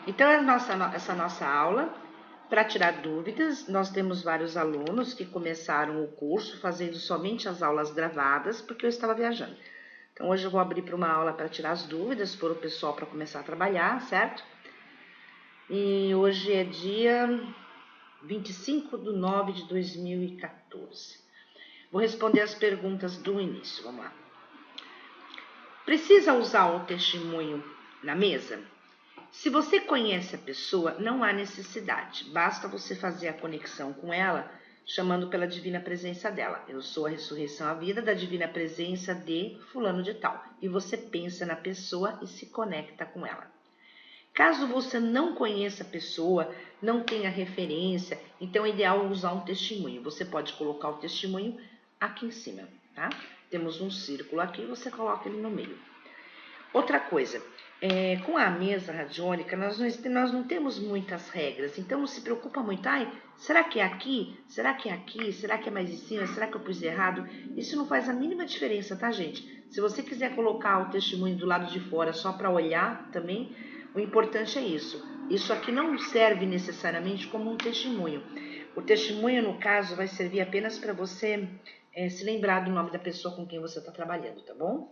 Então, essa nossa aula, para tirar dúvidas, nós temos vários alunos que começaram o curso fazendo somente as aulas gravadas, porque eu estava viajando. Então, hoje eu vou abrir para uma aula para tirar as dúvidas, pôr o pessoal para começar a trabalhar, certo? E hoje é dia 25/9/2014. Vou responder as perguntas do início, vamos lá. Precisa usar o testemunho na mesa? Se você conhece a pessoa, não há necessidade. Basta você fazer a conexão com ela, chamando pela divina presença dela. Eu sou a ressurreição à vida da divina presença de fulano de tal. E você pensa na pessoa e se conecta com ela. Caso você não conheça a pessoa, não tenha referência, então é ideal usar um testemunho. Você pode colocar o testemunho aqui em cima, tá? Temos um círculo aqui, você coloca ele no meio. Outra coisa, com a mesa radiônica, nós não temos muitas regras, então não se preocupa muito. Ai, será que é aqui? Será que é aqui? Será que é mais em cima? Será que eu pus errado? Isso não faz a mínima diferença, tá, gente? Se você quiser colocar o testemunho do lado de fora só para olhar também, o importante é isso. Isso aqui não serve necessariamente como um testemunho. O testemunho, no caso, vai servir apenas para você se lembrar do nome da pessoa com quem você está trabalhando, tá bom?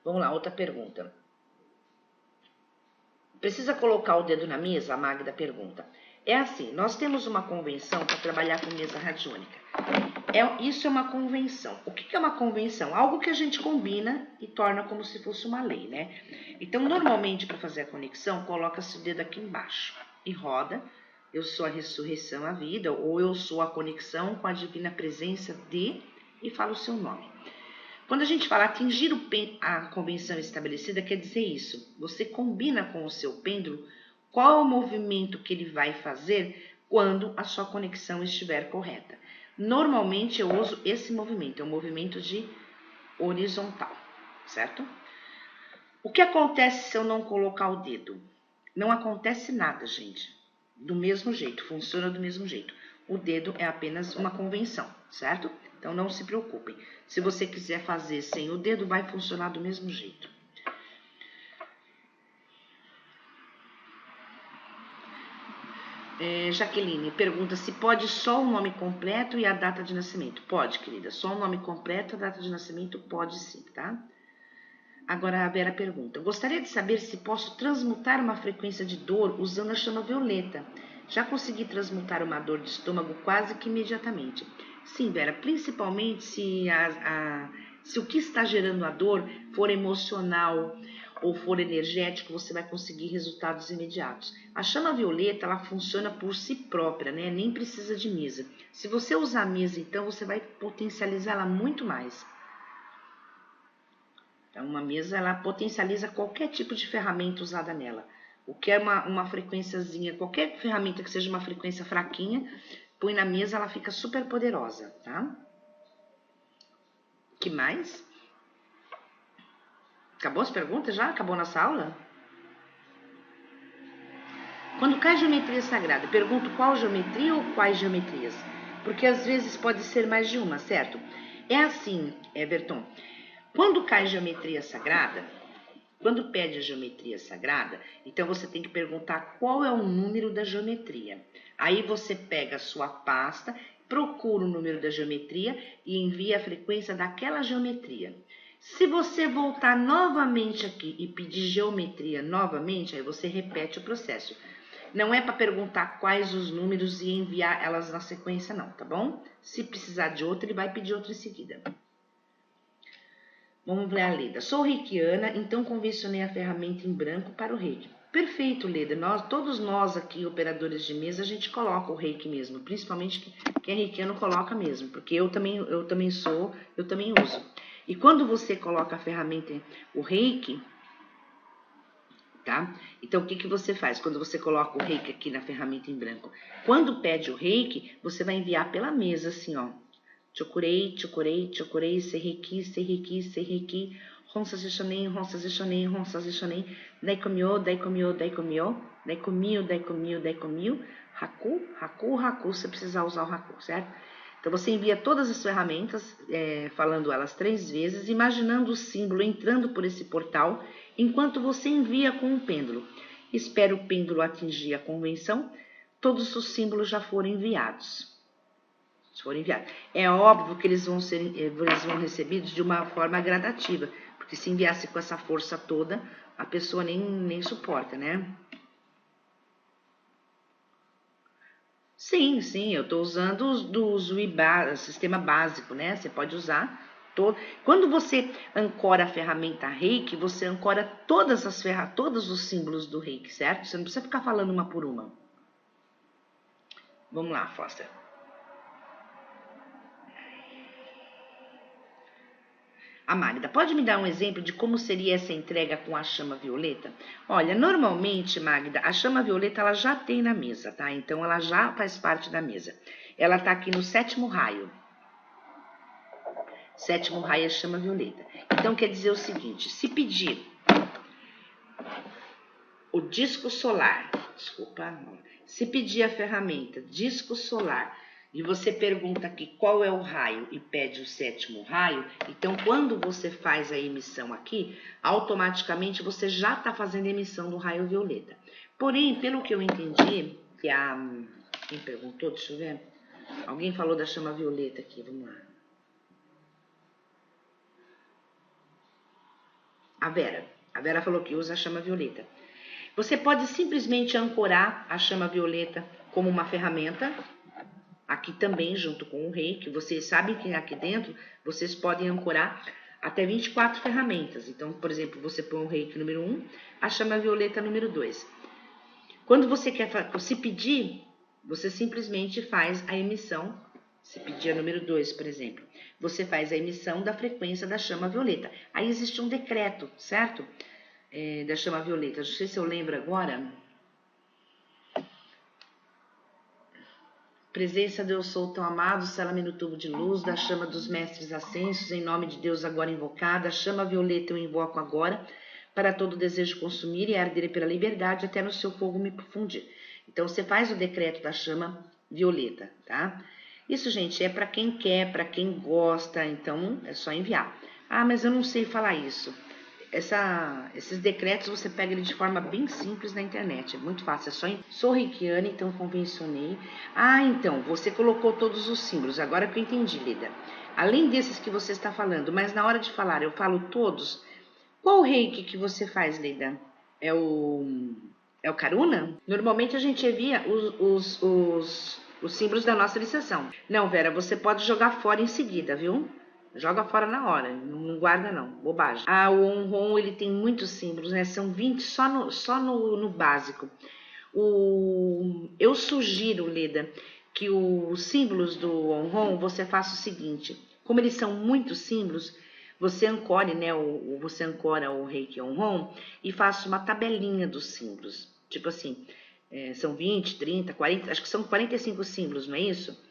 Vamos lá, outra pergunta. Precisa colocar o dedo na mesa? A Magda pergunta. É assim, nós temos uma convenção para trabalhar com mesa radiônica. Isso é uma convenção. O que é uma convenção? Algo que a gente combina e torna como se fosse uma lei, né? Então, normalmente, para fazer a conexão, coloca-se o dedo aqui embaixo e roda. Eu sou a ressurreição à vida, ou eu sou a conexão com a divina presença de, e fala o seu nome. Quando a gente fala atingir a convenção estabelecida, quer dizer isso. Você combina com o seu pêndulo qual é o movimento que ele vai fazer quando a sua conexão estiver correta. Normalmente eu uso esse movimento, é um movimento de horizontal, certo? O que acontece se eu não colocar o dedo? Não acontece nada, gente. Do mesmo jeito, funciona do mesmo jeito. O dedo é apenas uma convenção, certo? Então não se preocupem. Se você quiser fazer sem o dedo, vai funcionar do mesmo jeito. Jaqueline pergunta se pode só o nome completo e a data de nascimento. Pode, querida. Só o nome completo e a data de nascimento pode sim, tá? Agora a Vera pergunta, gostaria de saber se posso transmutar uma frequência de dor usando a chama violeta. Já consegui transmutar uma dor de estômago quase que imediatamente. Sim, Vera, principalmente se o que está gerando a dor for emocional ou for energético, você vai conseguir resultados imediatos. A chama violeta, ela funciona por si própria, né? Nem precisa de mesa. Se você usar a mesa, então, você vai potencializá-la muito mais. Então, uma mesa, ela potencializa qualquer tipo de ferramenta usada nela. O que é uma frequênciazinha, qualquer ferramenta que seja uma frequência fraquinha, põe na mesa, ela fica super poderosa, tá? Que mais? Acabou as perguntas já? Acabou nossa aula? Quando cai geometria sagrada, pergunto qual geometria ou quais geometrias? Porque às vezes pode ser mais de uma, certo? É assim, Everton. Quando cai geometria sagrada, quando pede a geometria sagrada, então você tem que perguntar qual é o número da geometria. Aí você pega a sua pasta, procura o número da geometria e envia a frequência daquela geometria. Se você voltar novamente aqui e pedir geometria novamente, aí você repete o processo. Não é para perguntar quais os números e enviar elas na sequência não, tá bom? Se precisar de outra, ele vai pedir outra em seguida. Vamos ver a Leda. Sou reikiana, então convencionei a ferramenta em branco para o reiki. Perfeito, Leda. Todos nós aqui, operadores de mesa, a gente coloca o reiki mesmo. Principalmente quem é reikiano coloca mesmo, porque eu também uso. E quando você coloca a ferramenta, o reiki, tá? Então, o que você faz quando você coloca o reiki aqui na ferramenta em branco? Quando pede o reiki, você vai enviar pela mesa, assim, ó. Chokurei, chokurei, chokurei, serreiki, serreiki, serreiki, ronsa zishonen, ronsa zishonen, ronsa zishonen, daikomyo, daikomyo, daikomyo, daikomyo, daikomyo, daikomyo, haku, haku, haku, se precisar usar o haku, certo? Então, você envia todas as ferramentas, falando elas 3 vezes, imaginando o símbolo entrando por esse portal, enquanto você envia com o pêndulo. Espero o pêndulo atingir a convenção. Todos os símbolos já foram enviados. É óbvio que eles vão recebidos de uma forma gradativa, porque se enviasse com essa força toda, a pessoa nem suporta, né? Sim, eu estou usando o sistema básico, né? Você pode usar todo. Quando você ancora a ferramenta Reiki, você ancora todos os símbolos do Reiki, certo? Você não precisa ficar falando uma por uma. Vamos lá, Foster. A Magda, pode me dar um exemplo de como seria essa entrega com a chama violeta? Olha, normalmente, Magda, a chama violeta ela já tem na mesa, tá? Então, ela já faz parte da mesa. Ela tá aqui no 7º raio. 7º raio é a chama violeta. Então, quer dizer o seguinte, se pedir o disco solar, se pedir a ferramenta disco solar, e você pergunta aqui qual é o raio e pede o 7º raio, então quando você faz a emissão aqui, automaticamente você já está fazendo a emissão do raio violeta. Porém, pelo que eu entendi, que quem perguntou, deixa eu ver, alguém falou da chama violeta aqui, vamos lá. A Vera falou que usa a chama violeta. Você pode simplesmente ancorar a chama violeta como uma ferramenta, aqui também junto com o Reiki. Vocês sabem que aqui dentro vocês podem ancorar até 24 ferramentas. Então, por exemplo, você põe o Reiki número 1, a chama violeta número 2. Quando você quer se pedir, você simplesmente faz a emissão. Se pedir a número 2, por exemplo, você faz a emissão da frequência da chama violeta. Aí existe um decreto, certo? Da chama violeta. Não sei se eu lembro agora. Presença de eu sou tão amado, sela-me no tubo de luz, da chama dos mestres ascensos, em nome de Deus agora invocada, a chama violeta eu invoco agora, para todo desejo consumir e arder pela liberdade, até no seu fogo me fundir. Então, você faz o decreto da chama violeta, tá? Isso, gente, é para quem quer, para quem gosta, então é só enviar. Ah, mas eu não sei falar isso. Esses decretos você pega ele de forma bem simples na internet, é muito fácil, sou reikiana, então convencionei. Ah, então, você colocou todos os símbolos, agora que eu entendi, Lida. Além desses que você está falando, mas na hora de falar eu falo todos, qual reiki que você faz, Lida? É o Karuna? Normalmente a gente envia os símbolos da nossa iniciação. Não, Vera, você pode jogar fora em seguida, viu? Joga fora na hora, não guarda não, bobagem. Ah, o Onron, ele tem muitos símbolos, né? São 20 só no básico. Eu sugiro, Leda, que os símbolos do Onron, você faça o seguinte, como eles são muitos símbolos, você ancore, né? Você ancora o Reiki Onron e faça uma tabelinha dos símbolos. Tipo assim, são 20, 30, 40, acho que são 45 símbolos, não é isso?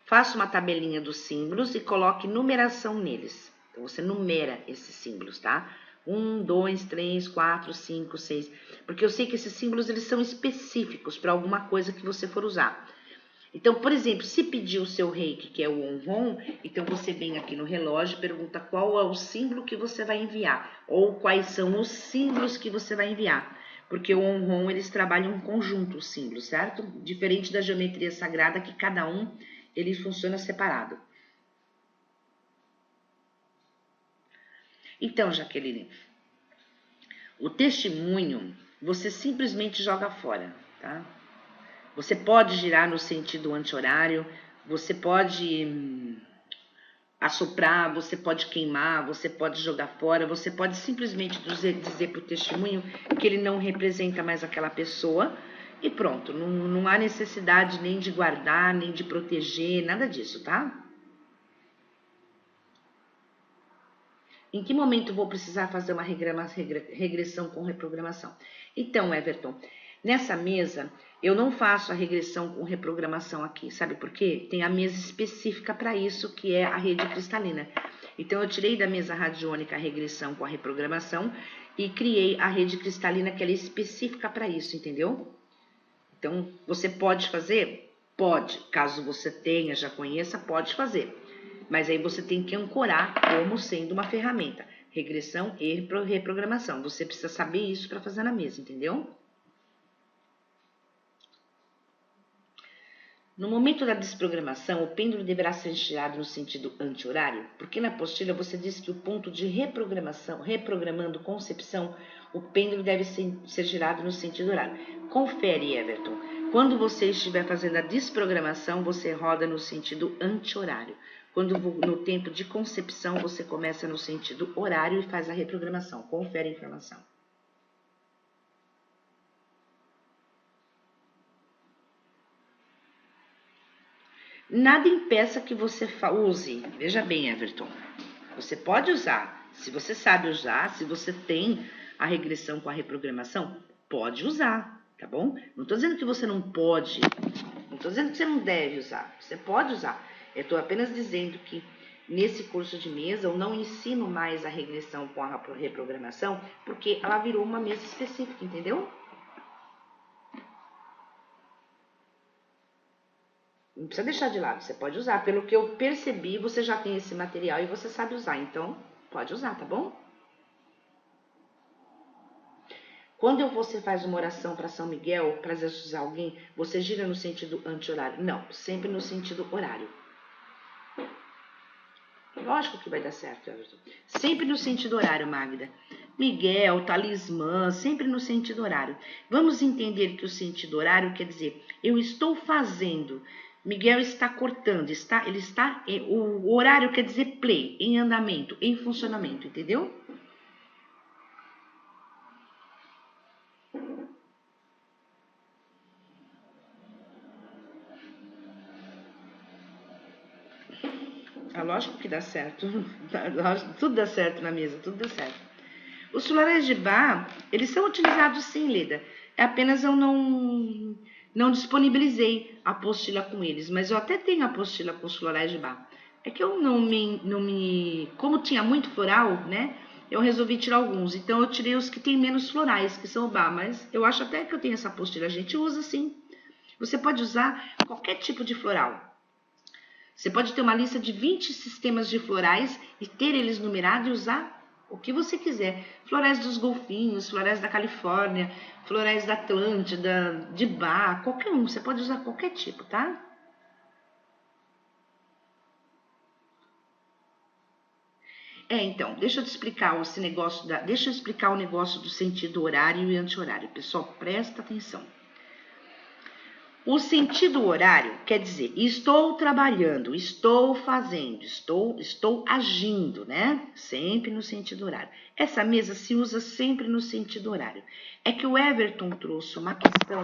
Faça uma tabelinha dos símbolos e coloque numeração neles. Então, você numera esses símbolos, tá? 1, 2, 3, 4, 5, 6. Porque eu sei que esses símbolos eles são específicos para alguma coisa que você for usar. Então, por exemplo, se pedir o seu Reiki, que é o Onron, então você vem aqui no relógio e pergunta qual é o símbolo que você vai enviar. Ou quais são os símbolos que você vai enviar. Porque o Onron, eles trabalham em conjunto, os símbolos, certo? Diferente da geometria sagrada, que cada um ele funciona separado. Então, Jaqueline, o testemunho você simplesmente joga fora, tá? Você pode girar no sentido anti-horário, você pode assoprar, você pode queimar, você pode jogar fora, você pode simplesmente dizer para o testemunho que ele não representa mais aquela pessoa. E pronto, não há necessidade nem de guardar, nem de proteger, nada disso, tá? Em que momento vou precisar fazer uma regressão com reprogramação? Então, Everton, nessa mesa eu não faço a regressão com reprogramação aqui, sabe por quê? Tem a mesa específica para isso, que é a rede cristalina. Então, eu tirei da mesa radiônica a regressão com a reprogramação e criei a rede cristalina, que ela é específica para isso, entendeu? Então, você pode fazer? Pode. Caso você tenha, já conheça, pode fazer. Mas aí você tem que ancorar como sendo uma ferramenta. Regressão e reprogramação. Você precisa saber isso para fazer na mesa, entendeu? No momento da desprogramação, o pêndulo deverá ser girado no sentido anti-horário, porque na apostila você diz que o ponto de reprogramação, reprogramando concepção, o pêndulo deve ser girado no sentido horário. Confere, Everton. Quando você estiver fazendo a desprogramação, você roda no sentido anti-horário. Quando no tempo de concepção, você começa no sentido horário e faz a reprogramação. Confere a informação. Nada impeça que você use. Veja bem, Everton. Você pode usar. Se você sabe usar, se você tem a regressão com a reprogramação, pode usar, tá bom? Não estou dizendo que você não pode, não estou dizendo que você não deve usar. Você pode usar. Eu estou apenas dizendo que nesse curso de mesa eu não ensino mais a regressão com a reprogramação, porque ela virou uma mesa específica, entendeu? Não precisa deixar de lado, você pode usar. Pelo que eu percebi, você já tem esse material e você sabe usar, então pode usar, tá bom? Quando você faz uma oração para São Miguel, para exorcizar alguém, você gira no sentido anti-horário? Não, sempre no sentido horário. Lógico que vai dar certo, Everton. Sempre no sentido horário, Magda. Miguel, talismã, sempre no sentido horário. Vamos entender que o sentido horário quer dizer, eu estou fazendo. Miguel está cortando, o horário quer dizer play, em andamento, em funcionamento, entendeu? Lógico que dá certo. Tudo dá certo na mesa, tudo dá certo. Os florais de Bach, eles são utilizados sim, Leda. É apenas eu não disponibilizei a apostila com eles, mas eu até tenho a apostila com os florais de Bach. É que eu não me... Como tinha muito floral, né? Eu resolvi tirar alguns. Então eu tirei os que tem menos florais, que são o Bach. Mas eu acho até que eu tenho essa apostila. A gente usa sim. Você pode usar qualquer tipo de floral. Você pode ter uma lista de 20 sistemas de florais e ter eles numerados e usar o que você quiser. Florais dos golfinhos, florais da Califórnia, florais da Atlântida, de Bach, qualquer um. Você pode usar qualquer tipo, tá? Então, deixa eu te explicar deixa eu explicar o negócio do sentido horário e anti-horário. Pessoal, presta atenção. O sentido horário quer dizer, estou trabalhando, estou fazendo, estou agindo, né? Sempre no sentido horário. Essa mesa se usa sempre no sentido horário. É que o Everton trouxe uma questão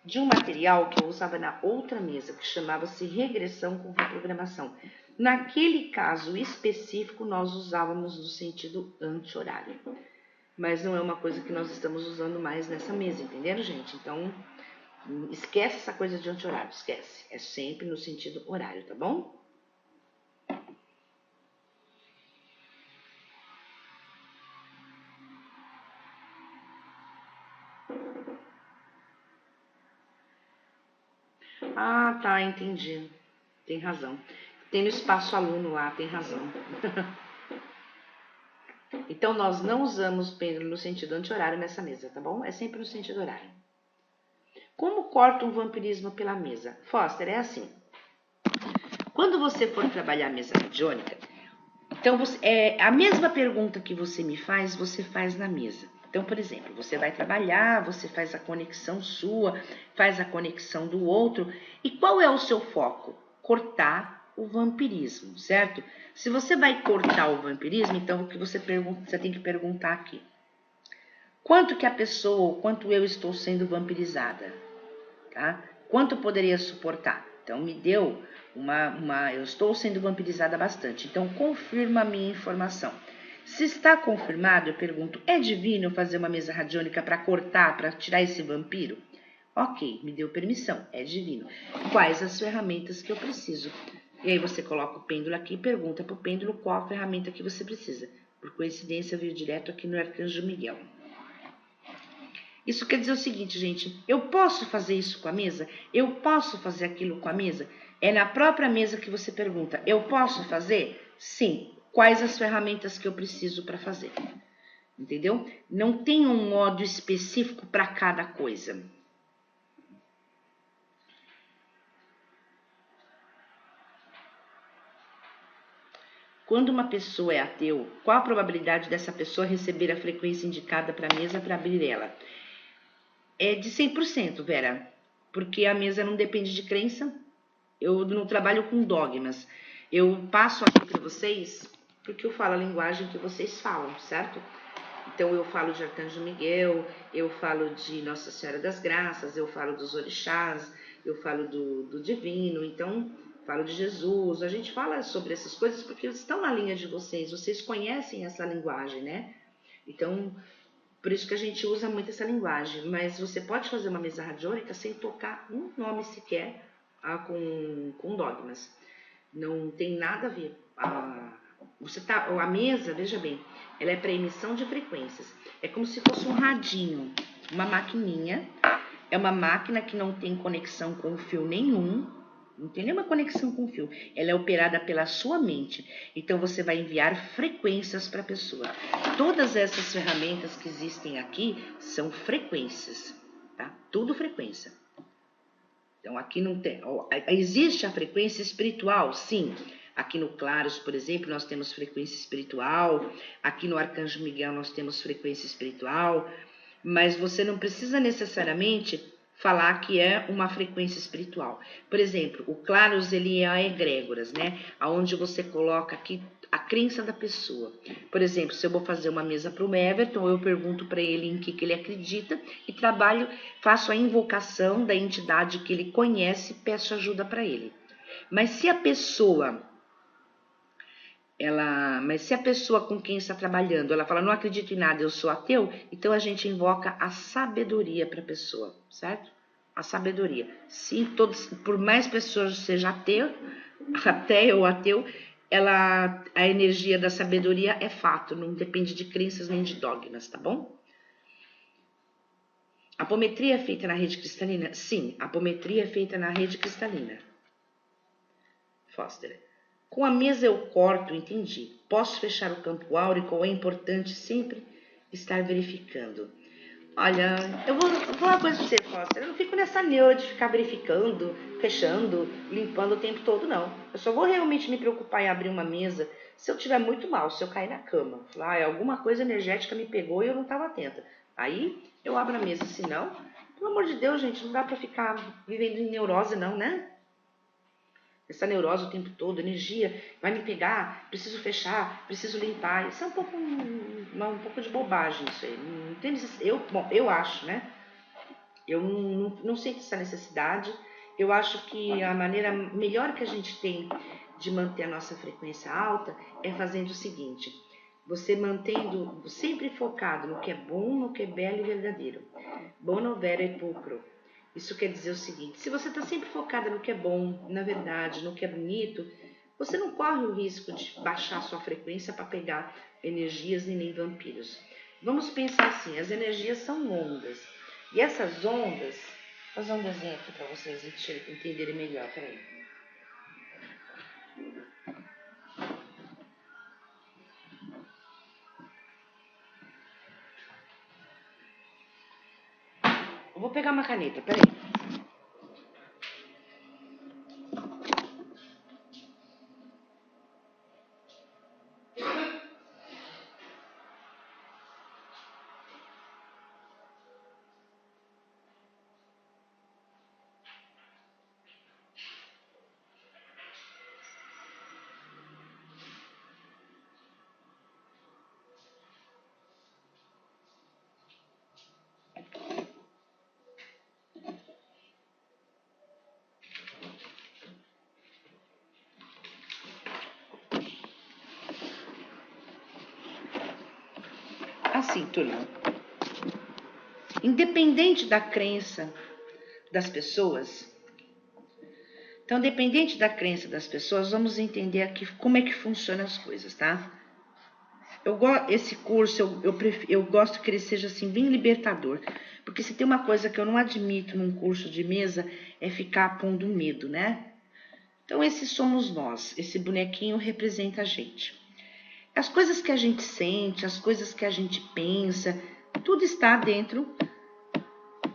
de um material que eu usava na outra mesa, que chamava-se regressão com reprogramação. Naquele caso específico, nós usávamos no sentido anti-horário. Mas não é uma coisa que nós estamos usando mais nessa mesa, entenderam, gente? Então... esquece essa coisa de anti-horário, esquece. É sempre no sentido horário, tá bom? Ah, tá, entendi. Tem razão. Tem no espaço aluno lá, tem razão. Então, nós não usamos pêndulo no sentido anti-horário nessa mesa, tá bom? É sempre no sentido horário. Como corta um vampirismo pela mesa? Foster, é assim. Quando você for trabalhar a mesa radiônica, então a mesma pergunta que você me faz, você faz na mesa. Então, por exemplo, você vai trabalhar, você faz a conexão sua, faz a conexão do outro. E qual é o seu foco? Cortar o vampirismo, certo? Se você vai cortar o vampirismo, então o que você tem que perguntar aqui. Quanto que a pessoa, quanto eu estou sendo vampirizada? Tá? Quanto poderia suportar? Então, me deu eu estou sendo vampirizada bastante. Então, confirma a minha informação. Se está confirmado, eu pergunto, é divino fazer uma mesa radiônica para cortar, para tirar esse vampiro? Ok, me deu permissão, é divino. Quais as ferramentas que eu preciso? E aí você coloca o pêndulo aqui e pergunta para o pêndulo qual a ferramenta que você precisa. Por coincidência, veio direto aqui no Arcanjo Miguel. Isso quer dizer o seguinte, gente, eu posso fazer isso com a mesa? Eu posso fazer aquilo com a mesa? É na própria mesa que você pergunta, eu posso fazer? Sim. Quais as ferramentas que eu preciso para fazer? Entendeu? Não tem um modo específico para cada coisa. Quando uma pessoa é ateu, qual a probabilidade dessa pessoa receber a frequência indicada para a mesa para abrir ela? É de 100%, Vera, porque a mesa não depende de crença. Eu não trabalho com dogmas. Eu passo aqui para vocês porque eu falo a linguagem que vocês falam, certo? Então eu falo de Arcanjo Miguel, eu falo de Nossa Senhora das Graças, eu falo dos orixás, eu falo do divino, então falo de Jesus. A gente fala sobre essas coisas porque estão na linha de vocês conhecem essa linguagem, né? Então, por isso que a gente usa muito essa linguagem. Mas você pode fazer uma mesa radiônica sem tocar um nome sequer com dogmas. Não tem nada a ver. A mesa, veja bem, ela é para emissão de frequências. É como se fosse um radinho, uma maquininha. É uma máquina que não tem conexão com fio nenhum. Não tem nenhuma conexão com fio. Ela é operada pela sua mente. Então você vai enviar frequências para a pessoa. Todas essas ferramentas que existem aqui são frequências, tá? Tudo frequência. Então aqui não tem. Existe a frequência espiritual, sim. Aqui no Claros, por exemplo, nós temos frequência espiritual. Aqui no Arcanjo Miguel nós temos frequência espiritual. Mas você não precisa necessariamente falar que é uma frequência espiritual. Por exemplo, o Claros, ele é a egrégoras, né? Onde você coloca aqui a crença da pessoa. Por exemplo, se eu vou fazer uma mesa para o Everton, eu pergunto para ele em que ele acredita e faço a invocação da entidade que ele conhece e peço ajuda para ele. Mas se a pessoa com quem está trabalhando, ela fala, não acredito em nada, eu sou ateu, então a gente invoca a sabedoria para a pessoa, certo? A sabedoria. Se por mais pessoas seja ateu ou ateu, a energia da sabedoria é fato, não depende de crenças nem de dogmas, tá bom? A apometria é feita na rede cristalina? Sim, a apometria é feita na rede cristalina. Foster. Com a mesa eu corto, entendi. Posso fechar o campo áurico ou é importante sempre estar verificando? Olha, eu vou falar uma coisa pra você, Foster. Eu não fico nessa neura de ficar verificando, fechando, limpando o tempo todo, não. Eu só vou realmente me preocupar em abrir uma mesa se eu tiver muito mal, se eu cair na cama. Falar, alguma coisa energética me pegou e eu não estava atenta. Aí eu abro a mesa, senão, pelo amor de Deus, gente, não dá pra ficar vivendo em neurose, não, né? Essa neurose o tempo todo, energia, vai me pegar, preciso fechar, preciso limpar. Isso é um pouco de bobagem isso aí. Não tem necessidade. Eu acho, né? Eu não sinto essa necessidade. Eu acho que a maneira melhor que a gente tem de manter a nossa frequência alta é fazendo o seguinte: você mantendo sempre focado no que é bom, no que é belo e verdadeiro. Bono vero e pulcro. Isso quer dizer o seguinte: se você está sempre focada no que é bom, na verdade, no que é bonito, você não corre o risco de baixar sua frequência para pegar energias e nem vampiros. Vamos pensar assim: as energias são ondas. E essas ondas, vou fazer um desenho aqui para vocês entenderem melhor. Peraí. Eu vou pegar uma caneta, peraí. Assim, turma. Independente da crença das pessoas, então, dependente da crença das pessoas, vamos entender aqui como é que funcionam as coisas, tá? Esse curso, eu gosto que ele seja assim, bem libertador. Porque se tem uma coisa que eu não admito num curso de mesa, é ficar pondo medo, né? Então, esses somos nós. Esse bonequinho representa a gente. As coisas que a gente sente, as coisas que a gente pensa, tudo está dentro,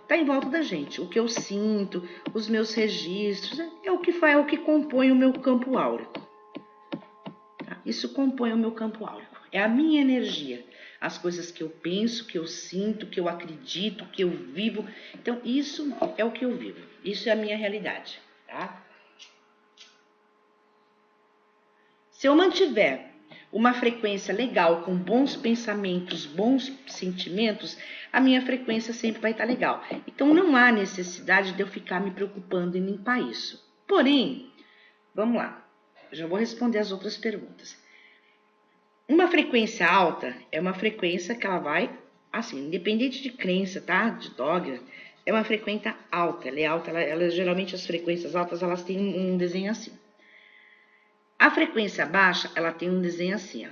está em volta da gente. O que eu sinto, os meus registros, é o que compõe o meu campo áurico. Isso compõe o meu campo áurico. É a minha energia. As coisas que eu penso, que eu sinto, que eu acredito, que eu vivo. Então, isso é o que eu vivo. Isso é a minha realidade, tá? Se eu mantiver uma frequência legal, com bons pensamentos, bons sentimentos, a minha frequência sempre vai estar legal. Então, não há necessidade de eu ficar me preocupando em limpar isso. Porém, vamos lá. Eu já vou responder as outras perguntas. Uma frequência alta é uma frequência que ela vai, assim, independente de crença, tá? De dogma, é uma frequência alta. Ela é alta, geralmente as frequências altas, elas têm um desenho assim. A frequência baixa, ela tem um desenho assim, ó.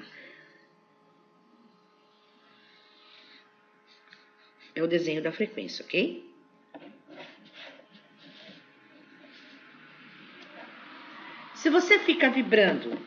É o desenho da frequência, ok? Se você fica vibrando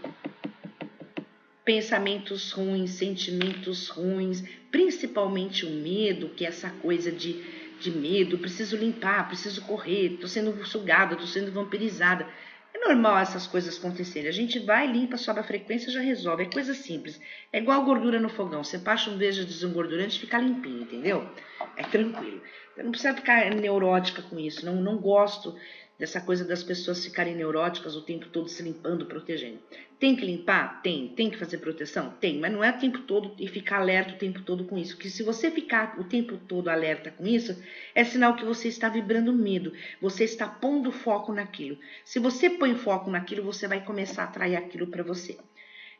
pensamentos ruins, sentimentos ruins, principalmente o medo, que é essa coisa de medo, preciso limpar, preciso correr, tô sendo sugada, tô sendo vampirizada. É normal essas coisas acontecerem. A gente vai, limpa, sobe a frequência, já resolve. É coisa simples. É igual gordura no fogão. Você passa um beijo desengordurante e fica limpinho, entendeu? É tranquilo. Então, não precisa ficar neurótica com isso. Não gosto dessa coisa das pessoas ficarem neuróticas o tempo todo se limpando, protegendo. Tem que limpar? Tem. Tem que fazer proteção? Tem. Mas não é o tempo todo e ficar alerta o tempo todo com isso. Porque se você ficar o tempo todo alerta com isso, é sinal que você está vibrando medo. Você está pondo foco naquilo. Se você põe foco naquilo, você vai começar a atrair aquilo para você.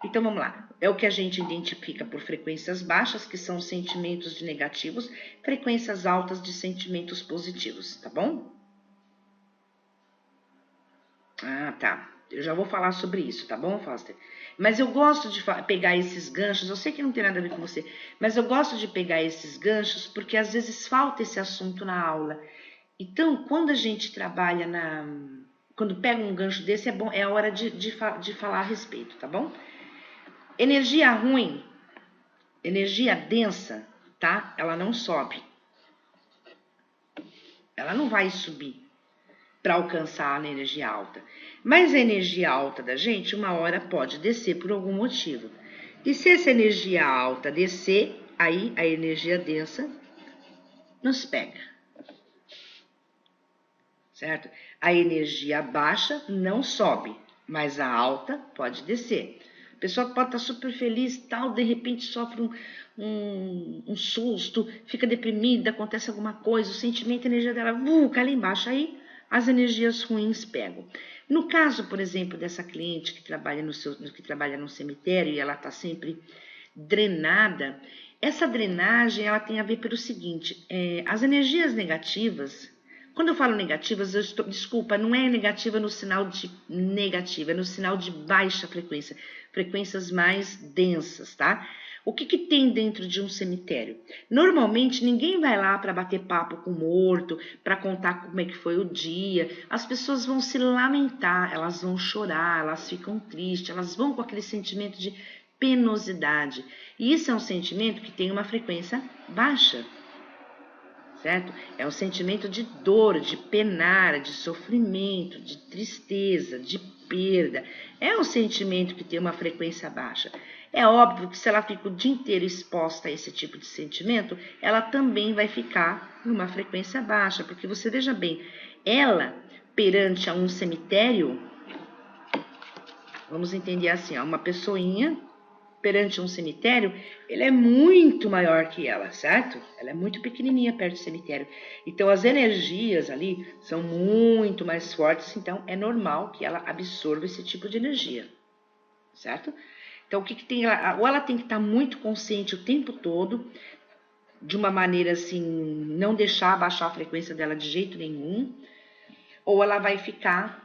Então vamos lá. É o que a gente identifica por frequências baixas, que são sentimentos de negativos, frequências altas de sentimentos positivos, tá bom? Ah, tá. Eu já vou falar sobre isso, tá bom, Foster? Mas eu gosto de pegar esses ganchos, eu sei que não tem nada a ver com você, mas eu gosto de pegar esses ganchos porque às vezes falta esse assunto na aula. Então, quando a gente trabalha quando pega um gancho desse, é bom, é a hora de falar a respeito, tá bom? Energia ruim, energia densa, tá? Ela não sobe. Ela não vai subir para alcançar a energia alta. Mas a energia alta da gente, uma hora pode descer por algum motivo. E se essa energia alta descer, aí a energia densa nos pega. Certo? A energia baixa não sobe, mas a alta pode descer. A pessoa pode estar super feliz, tal, de repente sofre um susto, fica deprimida, acontece alguma coisa, o sentimento, a energia dela cai lá embaixo, aí as energias ruins pegam. No caso, por exemplo, dessa cliente que trabalha no cemitério e ela está sempre drenada, essa drenagem ela tem a ver pelo seguinte, as energias negativas, quando eu falo negativas, desculpa, não é negativa no sinal de negativa, é no sinal de baixa frequência, frequências mais densas, tá? O que tem dentro de um cemitério? Normalmente ninguém vai lá para bater papo com o morto, para contar como é que foi o dia. As pessoas vão se lamentar, elas vão chorar, elas ficam tristes, elas vão com aquele sentimento de penosidade. E isso é um sentimento que tem uma frequência baixa. Certo? É um sentimento de dor, de penar, de sofrimento, de tristeza, de perda. É um sentimento que tem uma frequência baixa. É óbvio que se ela fica o dia inteiro exposta a esse tipo de sentimento, ela também vai ficar numa frequência baixa, porque você veja bem, ela perante a um cemitério, vamos entender assim, uma pessoinha perante um cemitério, ele é muito maior que ela, certo? Ela é muito pequenininha perto do cemitério. Então, as energias ali são muito mais fortes, então é normal que ela absorva esse tipo de energia, certo? Então, o que tem? Ou ela tem que estar muito consciente o tempo todo, de uma maneira assim, não deixar baixar a frequência dela de jeito nenhum, ou ela vai ficar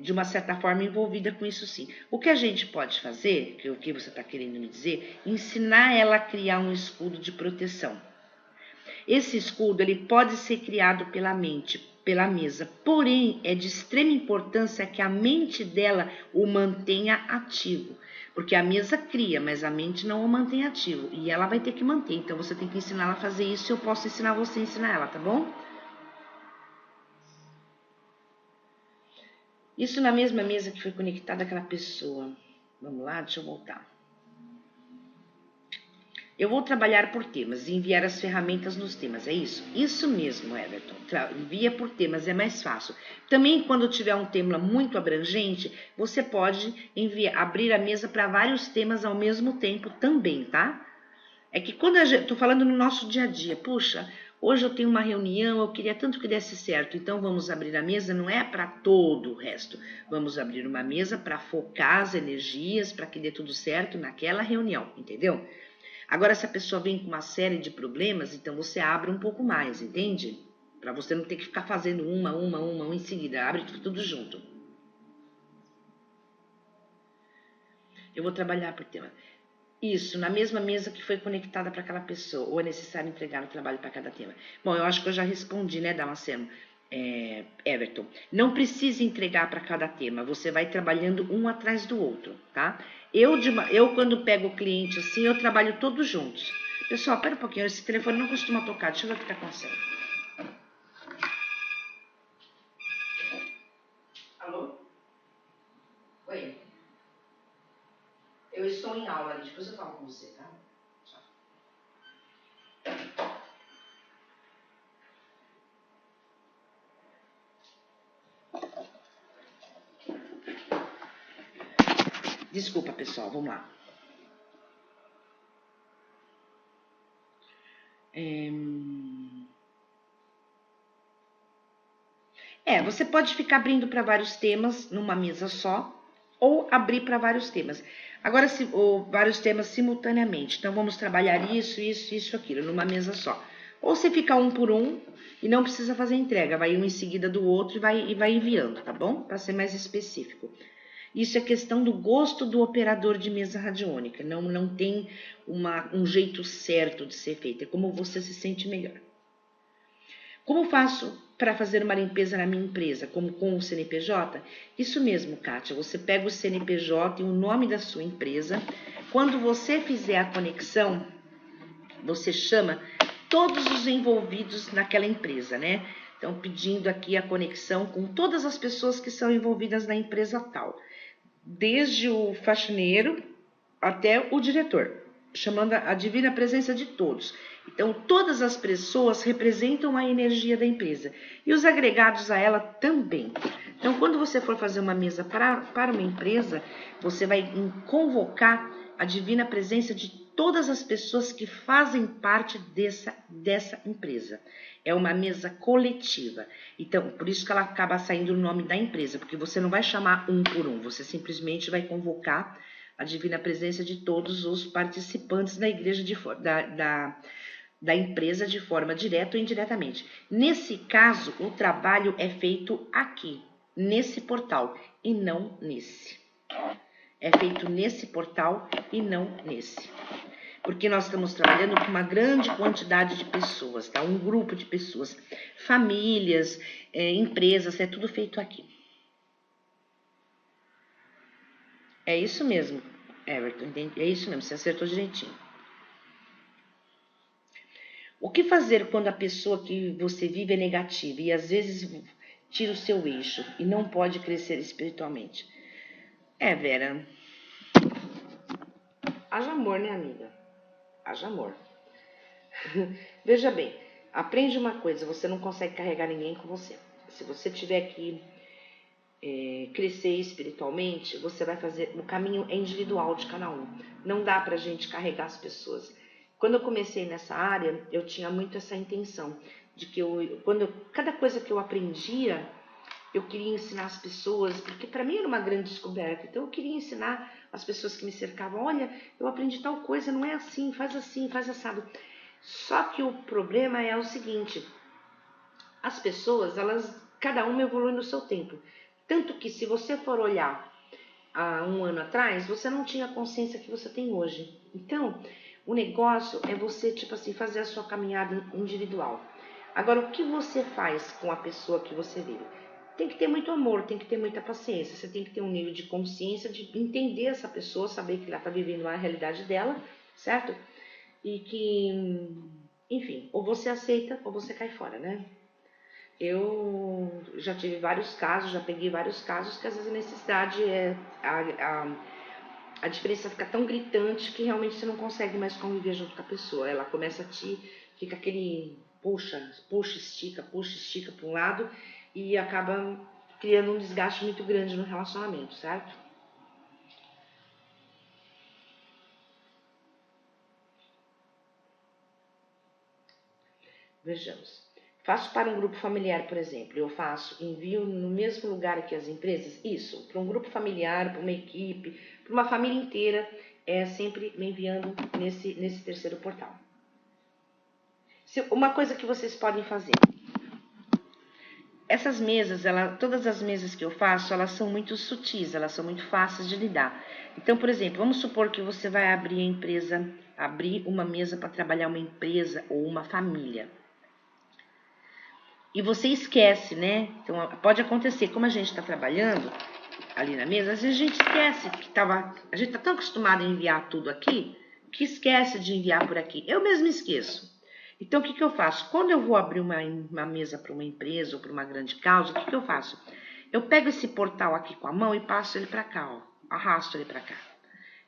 de uma certa forma envolvida com isso sim. O que a gente pode fazer, que é o que você está querendo me dizer, ensinar ela a criar um escudo de proteção. Esse escudo ele pode ser criado pela mente, pela mesa, porém é de extrema importância que a mente dela o mantenha ativo, porque a mesa cria, mas a mente não o mantém ativo e ela vai ter que manter. Então você tem que ensinar ela a fazer isso e eu posso ensinar você a ensinar ela, tá bom? Isso na mesma mesa que foi conectada aquela pessoa. Vamos lá, deixa eu voltar. Eu vou trabalhar por temas e enviar as ferramentas nos temas, é isso? Isso mesmo, Everton. Envia por temas, é mais fácil. Também, quando tiver um tema muito abrangente, você pode abrir a mesa para vários temas ao mesmo tempo também, tá? É que quando tô falando no nosso dia a dia, puxa, hoje eu tenho uma reunião, eu queria tanto que desse certo, então vamos abrir a mesa, não é para todo o resto. Vamos abrir uma mesa para focar as energias, para que dê tudo certo naquela reunião, entendeu? Agora, se a pessoa vem com uma série de problemas, então você abre um pouco mais, entende? Para você não ter que ficar fazendo uma em seguida. Abre tudo junto. Eu vou trabalhar por tema. Isso, na mesma mesa que foi conectada para aquela pessoa. Ou é necessário entregar o trabalho para cada tema? Bom, eu acho que eu já respondi, né, Damasceno? Everton, não precisa entregar para cada tema, você vai trabalhando um atrás do outro, tá? Eu quando pego o cliente assim, eu trabalho todos juntos. Pessoal, pera um pouquinho, esse telefone não costuma tocar, deixa eu ver o que tá acontecendo. Alô? Oi? Eu estou em aula ali, depois eu falo com você, tá? Tchau. Desculpa, pessoal, vamos lá. Você pode ficar abrindo para vários temas numa mesa só, ou abrir para vários temas. Agora, ou vários temas simultaneamente. Então, vamos trabalhar isso, aquilo, numa mesa só. Ou você fica um por um e não precisa fazer entrega, vai um em seguida do outro e vai enviando, tá bom? Para ser mais específico. Isso é questão do gosto do operador de mesa radiônica. Não tem um jeito certo de ser feito. É como você se sente melhor. Como faço para fazer uma limpeza na minha empresa, como com o CNPJ? Isso mesmo, Kátia. Você pega o CNPJ e o nome da sua empresa. Quando você fizer a conexão, você chama todos os envolvidos naquela empresa, né? Então, pedindo aqui a conexão com todas as pessoas que são envolvidas na empresa tal. Desde o faxineiro até o diretor, chamando a divina presença de todos. Então, todas as pessoas representam a energia da empresa e os agregados a ela também. Então, quando você for fazer uma mesa para uma empresa, você vai convocar a divina presença de todas as pessoas que fazem parte dessa empresa. É uma mesa coletiva. Então, por isso que ela acaba saindo o nome da empresa, porque você não vai chamar um por um, você simplesmente vai convocar a divina presença de todos os participantes da igreja da empresa de forma direta ou indiretamente. Nesse caso, o trabalho é feito aqui, nesse portal, e não nesse. É feito nesse portal e não nesse. Porque nós estamos trabalhando com uma grande quantidade de pessoas, tá? Um grupo de pessoas, famílias, empresas, é tudo feito aqui. É isso mesmo, Everton, é isso mesmo, você acertou direitinho. O que fazer quando a pessoa que você vive é negativa e às vezes tira o seu eixo e não pode crescer espiritualmente? Vera, haja amor, né, amiga? Haja amor. Veja bem, aprende uma coisa, você não consegue carregar ninguém com você. Se você tiver que crescer espiritualmente, você vai fazer, o caminho é individual de cada um. Não dá pra gente carregar as pessoas. Quando eu comecei nessa área, eu tinha muito essa intenção de que cada coisa que eu aprendia, eu queria ensinar as pessoas, porque para mim era uma grande descoberta. Então eu queria ensinar as pessoas que me cercavam, olha, eu aprendi tal coisa, não é assim, faz assado. Só que o problema é o seguinte, as pessoas, cada uma evolui no seu tempo. Tanto que se você for olhar há um ano atrás, você não tinha a consciência que você tem hoje. Então, o negócio é você, tipo assim, fazer a sua caminhada individual. Agora, o que você faz com a pessoa que você vive? Tem que ter muito amor, tem que ter muita paciência, você tem que ter um nível de consciência, de entender essa pessoa, saber que ela está vivendo a realidade dela, certo? E que, enfim, ou você aceita ou você cai fora, né? Eu já tive vários casos, já peguei vários casos que às vezes a necessidade a diferença fica tão gritante que realmente você não consegue mais conviver junto com a pessoa. Ela começa fica aquele puxa, estica para um lado e acaba criando um desgaste muito grande no relacionamento, certo? Vejamos. Faço para um grupo familiar, por exemplo. Eu envio no mesmo lugar que as empresas? Isso, para um grupo familiar, para uma equipe, para uma família inteira, sempre me enviando nesse terceiro portal. Uma coisa que vocês podem fazer. Essas mesas, todas as mesas que eu faço, elas são muito sutis, elas são muito fáceis de lidar. Então, por exemplo, vamos supor que você vai abrir uma mesa para trabalhar uma empresa ou uma família. E você esquece, né? Então, pode acontecer, como a gente está trabalhando ali na mesa, às vezes a gente esquece a gente está tão acostumado a enviar tudo aqui, que esquece de enviar por aqui. Eu mesmo esqueço. Então, o que eu faço? Quando eu vou abrir uma mesa para uma empresa ou para uma grande causa, o que eu faço? Eu pego esse portal aqui com a mão e passo ele para cá, ó, arrasto ele para cá.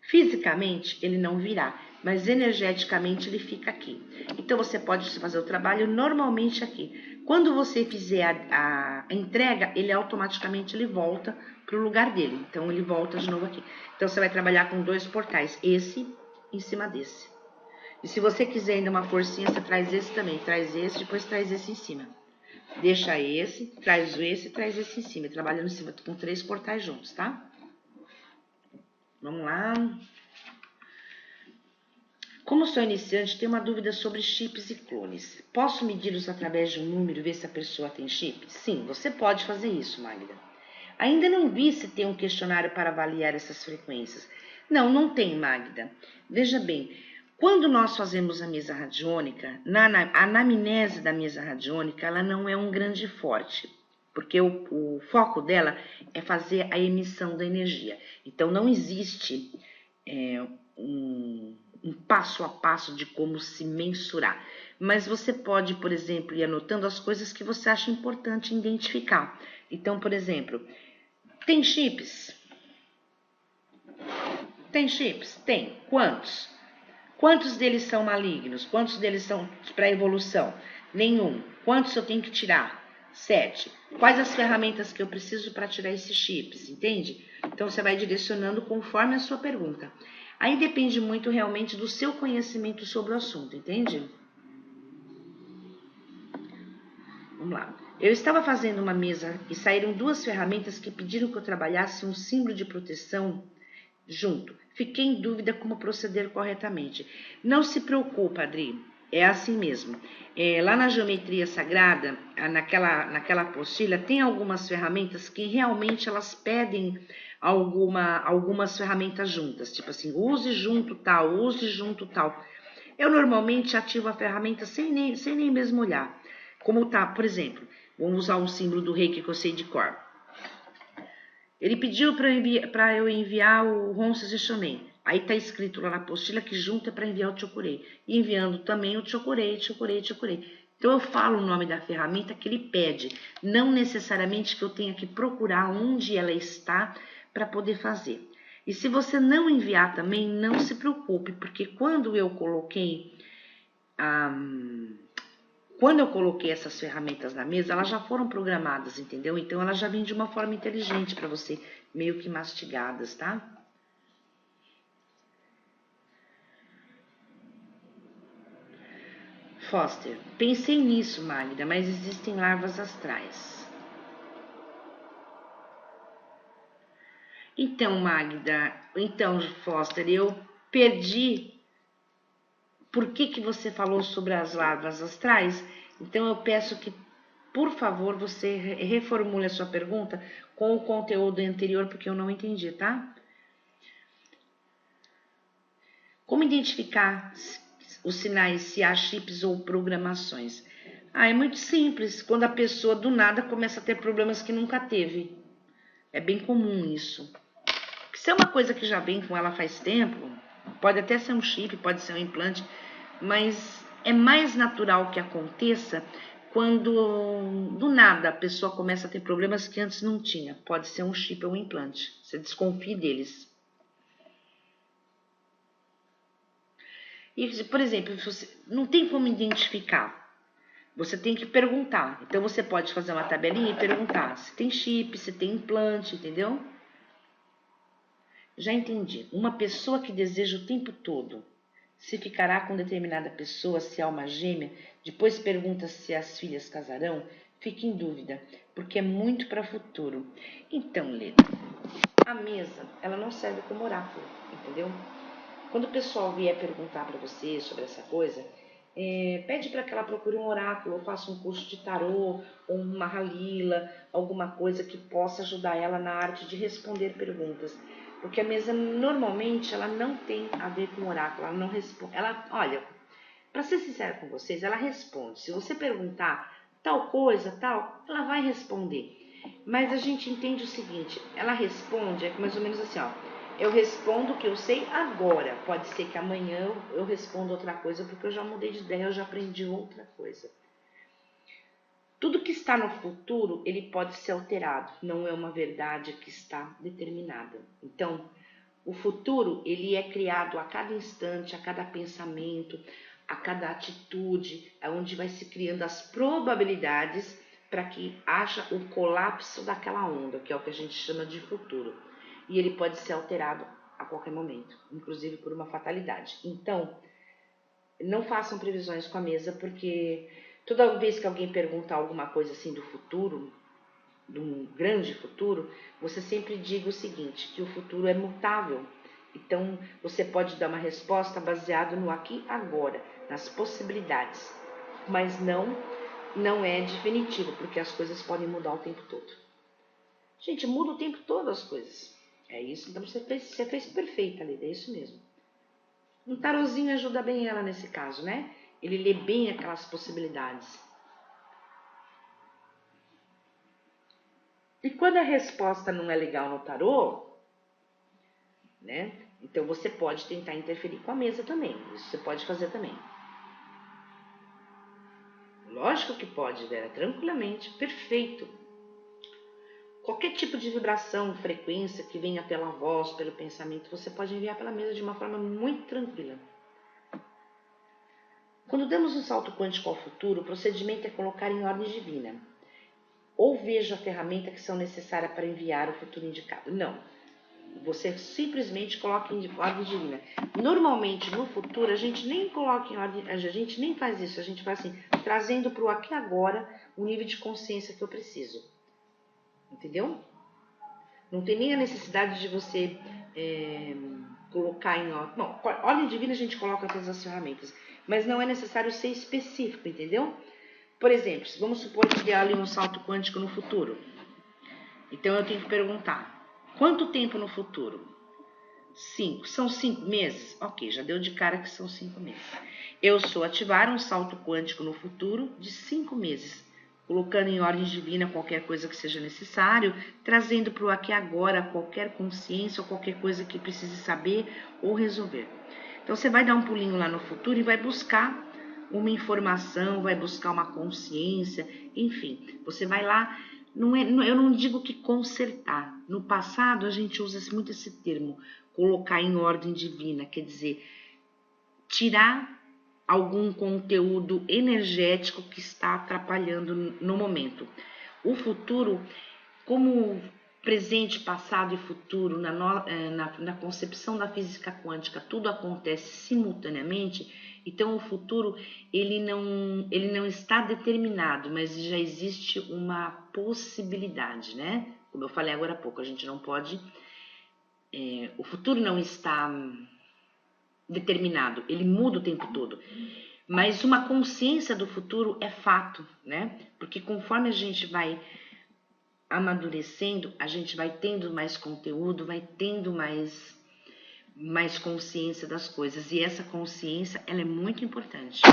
Fisicamente, ele não virá, mas energeticamente ele fica aqui. Então, você pode fazer o trabalho normalmente aqui. Quando você fizer a entrega, ele automaticamente volta para o lugar dele. Então, ele volta de novo aqui. Então, você vai trabalhar com 2 portais, esse em cima desse. E se você quiser ainda uma forcinha, você traz esse também. Traz esse, depois traz esse em cima. Deixa esse, traz esse em cima. Trabalhando em cima com 3 portais juntos, tá? Vamos lá. Como sou iniciante, tenho uma dúvida sobre chips e clones. Posso medi-los através de um número e ver se a pessoa tem chip? Sim, você pode fazer isso, Magda. Ainda não vi se tem um questionário para avaliar essas frequências. Não, não tem, Magda. Veja bem, quando nós fazemos a mesa radiônica, a anamnese da mesa radiônica, ela não é um grande forte, porque o foco dela é fazer a emissão da energia. Então, não existe um passo a passo de como se mensurar. Mas você pode, por exemplo, ir anotando as coisas que você acha importante identificar. Então, por exemplo, tem chips? Tem chips? Tem. Quantos? Quantos deles são malignos? Quantos deles são para evolução? Nenhum. Quantos eu tenho que tirar? 7. Quais as ferramentas que eu preciso para tirar esses chips? Entende? Então, você vai direcionando conforme a sua pergunta. Aí depende muito realmente do seu conhecimento sobre o assunto, entende? Vamos lá. Eu estava fazendo uma mesa e saíram 2 ferramentas que pediram que eu trabalhasse um símbolo de proteção junto. Fiquei em dúvida como proceder corretamente. Não se preocupa, Adri. É assim mesmo. Lá na geometria sagrada, naquela apostila, tem algumas ferramentas que realmente elas pedem algumas ferramentas juntas. Tipo assim, use junto tal, use junto tal. Eu normalmente ativo a ferramenta sem nem mesmo olhar. Como tá, por exemplo, vamos usar um símbolo do reiki que eu sei de cor. Ele pediu para eu enviar o Ronces e Shonen. Aí está escrito lá na apostila que junto é para enviar o Chokurei. E enviando também o Chokurei. Então eu falo o nome da ferramenta que ele pede. Não necessariamente que eu tenha que procurar onde ela está para poder fazer. E se você não enviar também, não se preocupe, porque quando eu coloquei essas ferramentas na mesa, elas já foram programadas, entendeu? Então, elas já vêm de uma forma inteligente para você, meio que mastigadas, tá? Foster, pensei nisso, Magda, mas existem larvas astrais. Então, Foster, eu perdi. Por que você falou sobre as larvas astrais? Então, eu peço que, por favor, você reformule a sua pergunta com o conteúdo anterior, porque eu não entendi, tá? Como identificar os sinais, se há chips ou programações? É muito simples, quando a pessoa do nada começa a ter problemas que nunca teve. É bem comum isso. Se é uma coisa que já vem com ela faz tempo, pode até ser um chip, pode ser um implante, mas é mais natural que aconteça quando do nada a pessoa começa a ter problemas que antes não tinha. Pode ser um chip ou um implante. Você desconfie deles. E, por exemplo, você não tem como identificar, você tem que perguntar. Então, você pode fazer uma tabelinha e perguntar se tem chip, se tem implante, entendeu? Já entendi. Uma pessoa que deseja o tempo todo se ficará com determinada pessoa, se há uma gêmea, depois pergunta se as filhas casarão, fica em dúvida, porque é muito para o futuro. Então, Leda, a mesa, ela não serve como oráculo, entendeu? Quando o pessoal vier perguntar para você sobre essa coisa, pede para que ela procure um oráculo, ou faça um curso de tarô, ou uma halila, alguma coisa que possa ajudar ela na arte de responder perguntas. Porque a mesa, normalmente, ela não tem a ver com oráculo, ela não responde. Ela, olha, para ser sincera com vocês, ela responde. Se você perguntar tal coisa, tal, ela vai responder. Mas a gente entende o seguinte, ela responde, é mais ou menos assim, ó. Eu respondo o que eu sei agora. Pode ser que amanhã eu responda outra coisa, porque eu já mudei de ideia, eu já aprendi outra coisa. Tudo que está no futuro, ele pode ser alterado. Não é uma verdade que está determinada. Então, o futuro, ele é criado a cada instante, a cada pensamento, a cada atitude, onde vai se criando as probabilidades para que haja o colapso daquela onda, que é o que a gente chama de futuro. E ele pode ser alterado a qualquer momento, inclusive por uma fatalidade. Então, não façam previsões com a mesa, porque toda vez que alguém perguntar alguma coisa assim do futuro, de um grande futuro, você sempre diga o seguinte, que o futuro é mutável. Então, você pode dar uma resposta baseada no aqui e agora, nas possibilidades, mas não é definitivo, porque as coisas podem mudar o tempo todo. Gente, muda o tempo todo as coisas. É isso, então você fez perfeita, Lida, é isso mesmo. Um tarozinho ajuda bem ela nesse caso, né? Ele lê bem aquelas possibilidades. E quando a resposta não é legal no tarô, né? Então você pode tentar interferir com a mesa também. Isso você pode fazer também. Lógico que pode, Vera, tranquilamente, perfeito. Qualquer tipo de vibração, frequência que venha pela voz, pelo pensamento, você pode enviar pela mesa de uma forma muito tranquila. Quando damos um salto quântico ao futuro, o procedimento é colocar em ordem divina. Ou vejo a ferramenta que são necessárias para enviar o futuro indicado. Não. Você simplesmente coloca em ordem divina. Normalmente, no futuro, a gente nem coloca em ordem, a gente nem faz isso. A gente faz assim, trazendo para o aqui e agora o nível de consciência que eu preciso. Entendeu? Não tem nem a necessidade de você colocar em ordem. Não, ordem divina a gente coloca todas as ferramentas. Mas não é necessário ser específico, entendeu? Por exemplo, vamos supor que há ali um salto quântico no futuro. Então eu tenho que perguntar, quanto tempo no futuro? 5. São 5 meses? Ok, já deu de cara que são 5 meses. Eu sou ativar um salto quântico no futuro de 5 meses, colocando em ordem divina qualquer coisa que seja necessário, trazendo para o aqui e agora qualquer consciência ou qualquer coisa que precise saber ou resolver. Então você vai dar um pulinho lá no futuro e vai buscar uma informação, vai buscar uma consciência, enfim, você vai lá. Eu não digo que consertar. No passado a gente usa muito esse termo, colocar em ordem divina, quer dizer, tirar algum conteúdo energético que está atrapalhando no momento. O futuro, como presente, passado e futuro, na concepção da física quântica, tudo acontece simultaneamente. Então, o futuro ele não está determinado, mas já existe uma possibilidade, né? Como eu falei agora há pouco, a gente não pode... o futuro não está determinado, ele muda o tempo todo. Mas uma consciência do futuro é fato, né? Porque conforme a gente vai amadurecendo, a gente vai tendo mais conteúdo, vai tendo mais consciência das coisas. E essa consciência, ela é muito importante.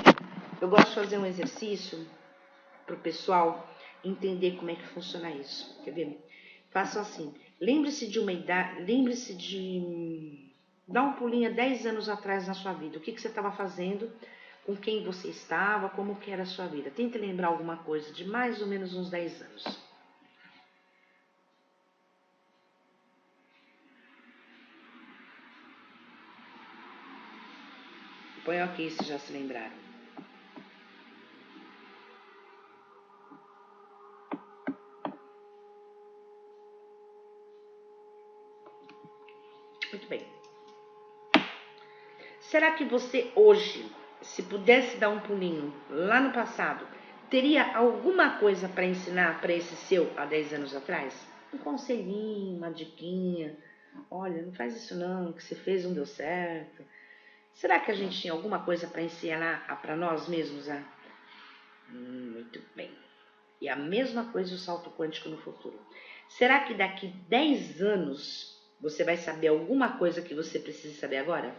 Eu gosto de fazer um exercício para o pessoal entender como é que funciona isso. Quer ver? Façam assim. Lembre-se de uma idade, lembre-se de dar um pulinho há 10 anos atrás na sua vida. O que você estava fazendo, com quem você estava, como que era a sua vida. Tente lembrar alguma coisa de mais ou menos uns 10 anos. Põe ok se já se lembraram. Muito bem. Será que você hoje, se pudesse dar um pulinho lá no passado, teria alguma coisa para ensinar para esse seu há 10 anos atrás? Um conselhinho, uma diquinha. Olha, não faz isso não, que você fez não deu certo. Será que a gente tinha alguma coisa para ensinar para nós mesmos? Muito bem. E a mesma coisa o salto quântico no futuro. Será que daqui 10 anos você vai saber alguma coisa que você precisa saber agora?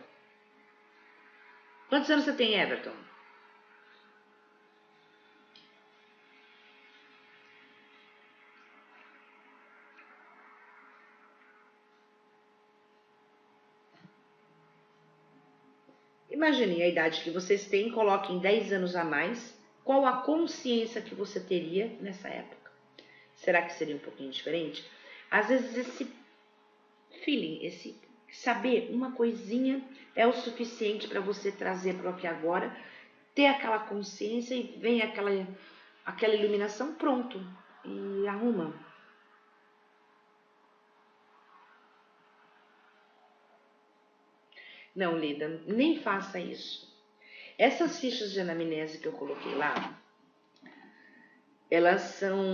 Quantos anos você tem, Everton? Imagine a idade que vocês têm, coloquem 10 anos a mais. Qual a consciência que você teria nessa época? Será que seria um pouquinho diferente? Às vezes esse feeling, esse saber uma coisinha é o suficiente para você trazer para o aqui agora, ter aquela consciência e vem aquela iluminação, pronto, e arruma. Não, Lida, nem faça isso. Essas fichas de anamnese que eu coloquei lá, elas são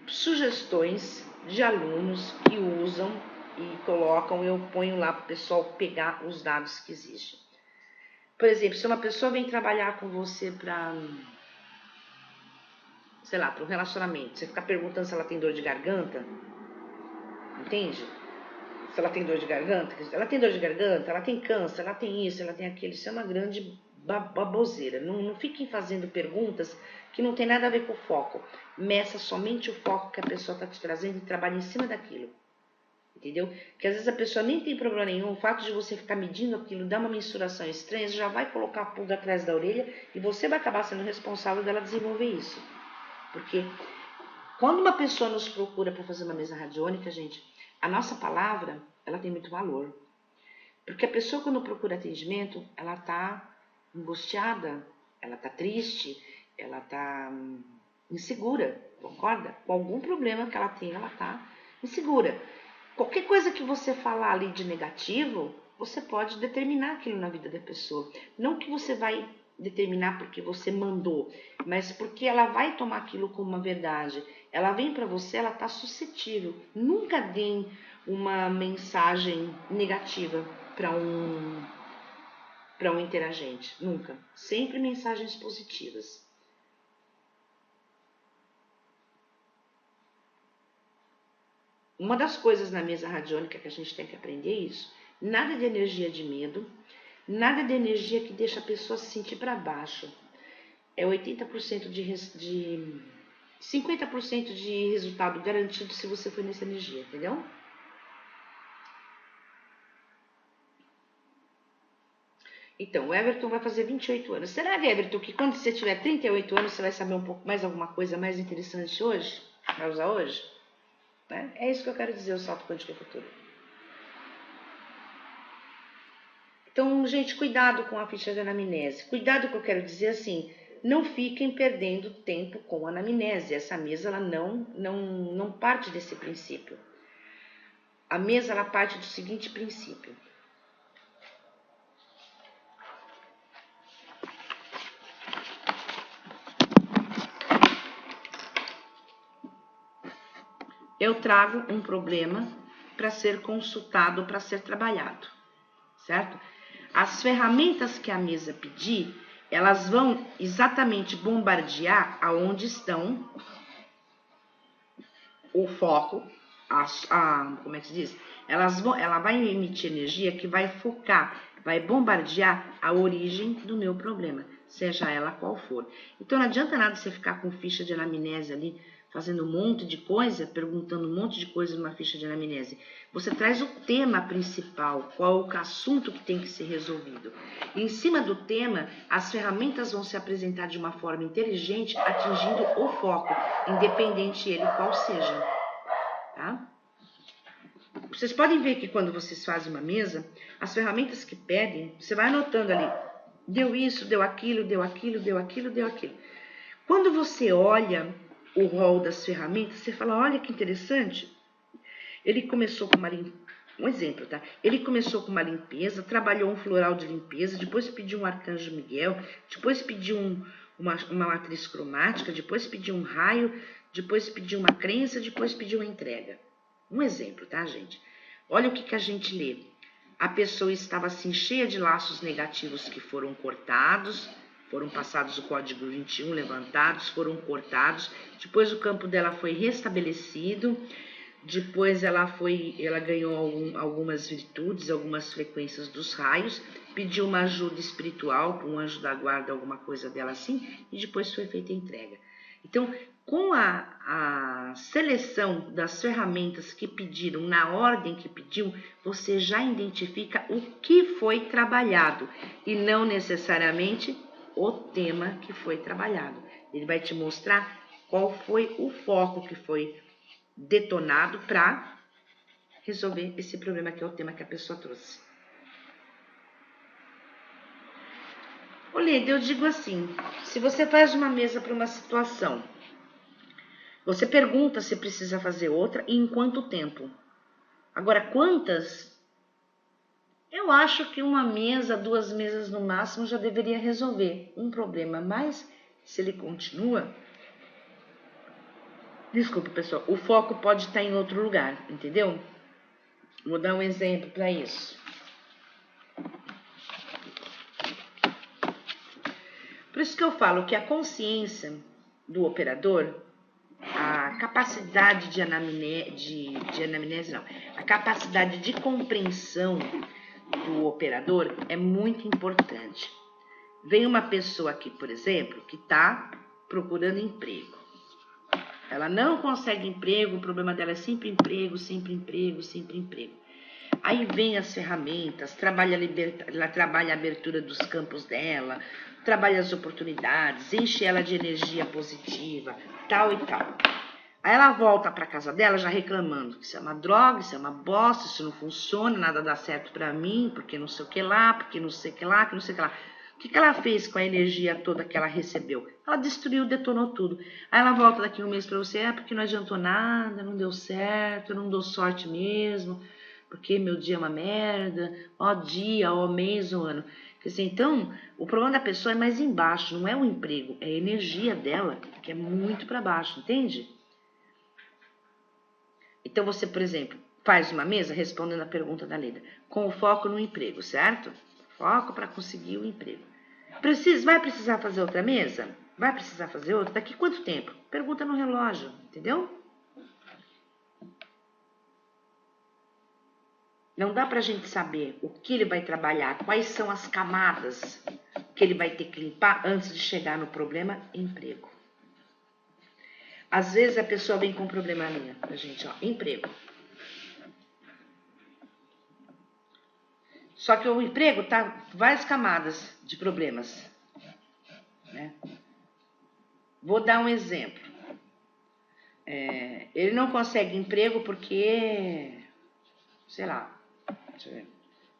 sugestões de alunos que usam e colocam, eu ponho lá para o pessoal pegar os dados que existem. Por exemplo, se uma pessoa vem trabalhar com você para, sei lá, para um relacionamento, você ficar perguntando se ela tem dor de garganta, entende? Se ela tem dor de garganta, ela tem dor de garganta, ela tem câncer, ela tem isso, ela tem aquilo, isso é uma grande baboseira. Não fiquem fazendo perguntas que não tem nada a ver com o foco. Meça somente o foco que a pessoa está te trazendo e trabalhe em cima daquilo. Entendeu? Porque às vezes a pessoa nem tem problema nenhum, o fato de você ficar medindo aquilo, dar uma mensuração estranha, já vai colocar a pulga atrás da orelha e você vai acabar sendo responsável dela desenvolver isso. Porque quando uma pessoa nos procura para fazer uma mesa radiônica, gente, a nossa palavra, ela tem muito valor. Porque a pessoa quando procura atendimento, ela está angustiada, ela está triste, ela está insegura, concorda? Com algum problema que ela tem, ela está insegura. Qualquer coisa que você falar ali de negativo, você pode determinar aquilo na vida da pessoa. Não que você vai determinar porque você mandou, mas porque ela vai tomar aquilo como uma verdade. Ela vem para você, ela está suscetível. Nunca deem uma mensagem negativa para um interagente. Nunca. Sempre mensagens positivas. Uma das coisas na mesa radiônica que a gente tem que aprender é isso. Nada de energia de medo, nada de energia que deixa a pessoa se sentir para baixo. É 80% de 50% de resultado garantido se você for nessa energia, entendeu? Então, o Everton vai fazer 28 anos. Será, Everton, que quando você tiver 38 anos, você vai saber um pouco mais alguma coisa mais interessante hoje? Vai usar hoje? Né? É isso que eu quero dizer, o salto quântico futuro. Então, gente, cuidado com a ficha de anamnese. Cuidado que eu quero dizer assim, não fiquem perdendo tempo com a anamnese. Essa mesa ela não parte desse princípio. A mesa ela parte do seguinte princípio. Eu trago um problema para ser consultado, para ser trabalhado, certo? As ferramentas que a mesa pedir, elas vão exatamente bombardear aonde estão o foco, como é que se diz? Ela vai emitir energia que vai focar, vai bombardear a origem do meu problema, seja ela qual for. Então não adianta nada você ficar com ficha de anamnese ali, fazendo um monte de coisa, perguntando um monte de coisa numa ficha de anamnese. Você traz o tema principal, qual o assunto que tem que ser resolvido. E em cima do tema, as ferramentas vão se apresentar de uma forma inteligente, atingindo o foco, independente ele qual seja. Tá? Vocês podem ver que quando vocês fazem uma mesa, as ferramentas que pedem, você vai anotando ali, deu isso, deu aquilo, deu aquilo, deu aquilo, deu aquilo. Quando você olha o rol das ferramentas, você fala, olha que interessante, ele começou com um exemplo, tá? Ele começou com uma limpeza, trabalhou um floral de limpeza, depois pediu um arcanjo Miguel, depois pediu uma matriz cromática, depois pediu um raio, depois pediu uma crença, depois pediu uma entrega. Um exemplo, tá, gente? Olha o que a gente lê. A pessoa estava assim cheia de laços negativos que foram cortados, foram passados o código 21, levantados, foram cortados, depois o campo dela foi restabelecido, depois ela ganhou algumas virtudes, algumas frequências dos raios, pediu uma ajuda espiritual, um anjo da guarda, alguma coisa dela assim, e depois foi feita a entrega. Então, com a seleção das ferramentas que pediram, na ordem que pediu, você já identifica o que foi trabalhado e não necessariamente o tema que foi trabalhado. Ele vai te mostrar qual foi o foco que foi detonado para resolver esse problema que é o tema que a pessoa trouxe. Olha, eu digo assim, se você faz uma mesa para uma situação, você pergunta se precisa fazer outra e em quanto tempo. Agora, quantas? Eu acho que uma mesa, 2 mesas no máximo já deveria resolver um problema, mas se ele continua, desculpa pessoal, o foco pode estar em outro lugar, entendeu? Vou dar um exemplo para isso. Por isso que eu falo que a consciência do operador, a capacidade de anamnese não, a capacidade de compreensão do operador é muito importante. Vem uma pessoa aqui, por exemplo, que está procurando emprego. Ela não consegue emprego, o problema dela é sempre emprego, sempre emprego, sempre emprego. Aí vem as ferramentas, ela trabalha a abertura dos campos dela, trabalha as oportunidades, enche ela de energia positiva, tal e tal. Aí ela volta para casa dela já reclamando que isso é uma droga, isso é uma bosta, isso não funciona, nada dá certo para mim, porque não sei o que lá, porque não sei o que lá, que não sei o que lá. O que ela fez com a energia toda que ela recebeu? Ela destruiu, detonou tudo. Aí ela volta daqui um mês para você, porque não adiantou nada, não deu certo, não deu sorte mesmo, porque meu dia é uma merda, ó dia, ó mês, ó ano. Quer dizer, então, o problema da pessoa é mais embaixo, não é o emprego, é a energia dela, que é muito para baixo, entende? Então, você, por exemplo, faz uma mesa respondendo a pergunta da Leda, com o foco no emprego, certo? Foco para conseguir o emprego. Vai precisar fazer outra mesa? Vai precisar fazer outra? Daqui quanto tempo? Pergunta no relógio, entendeu? Não dá para a gente saber o que ele vai trabalhar, quais são as camadas que ele vai ter que limpar antes de chegar no problema emprego. Às vezes a pessoa vem com um probleminha pra gente, ó, emprego. Só que o emprego tá várias camadas de problemas, né? Vou dar um exemplo. Ele não consegue emprego porque, sei lá, deixa eu ver,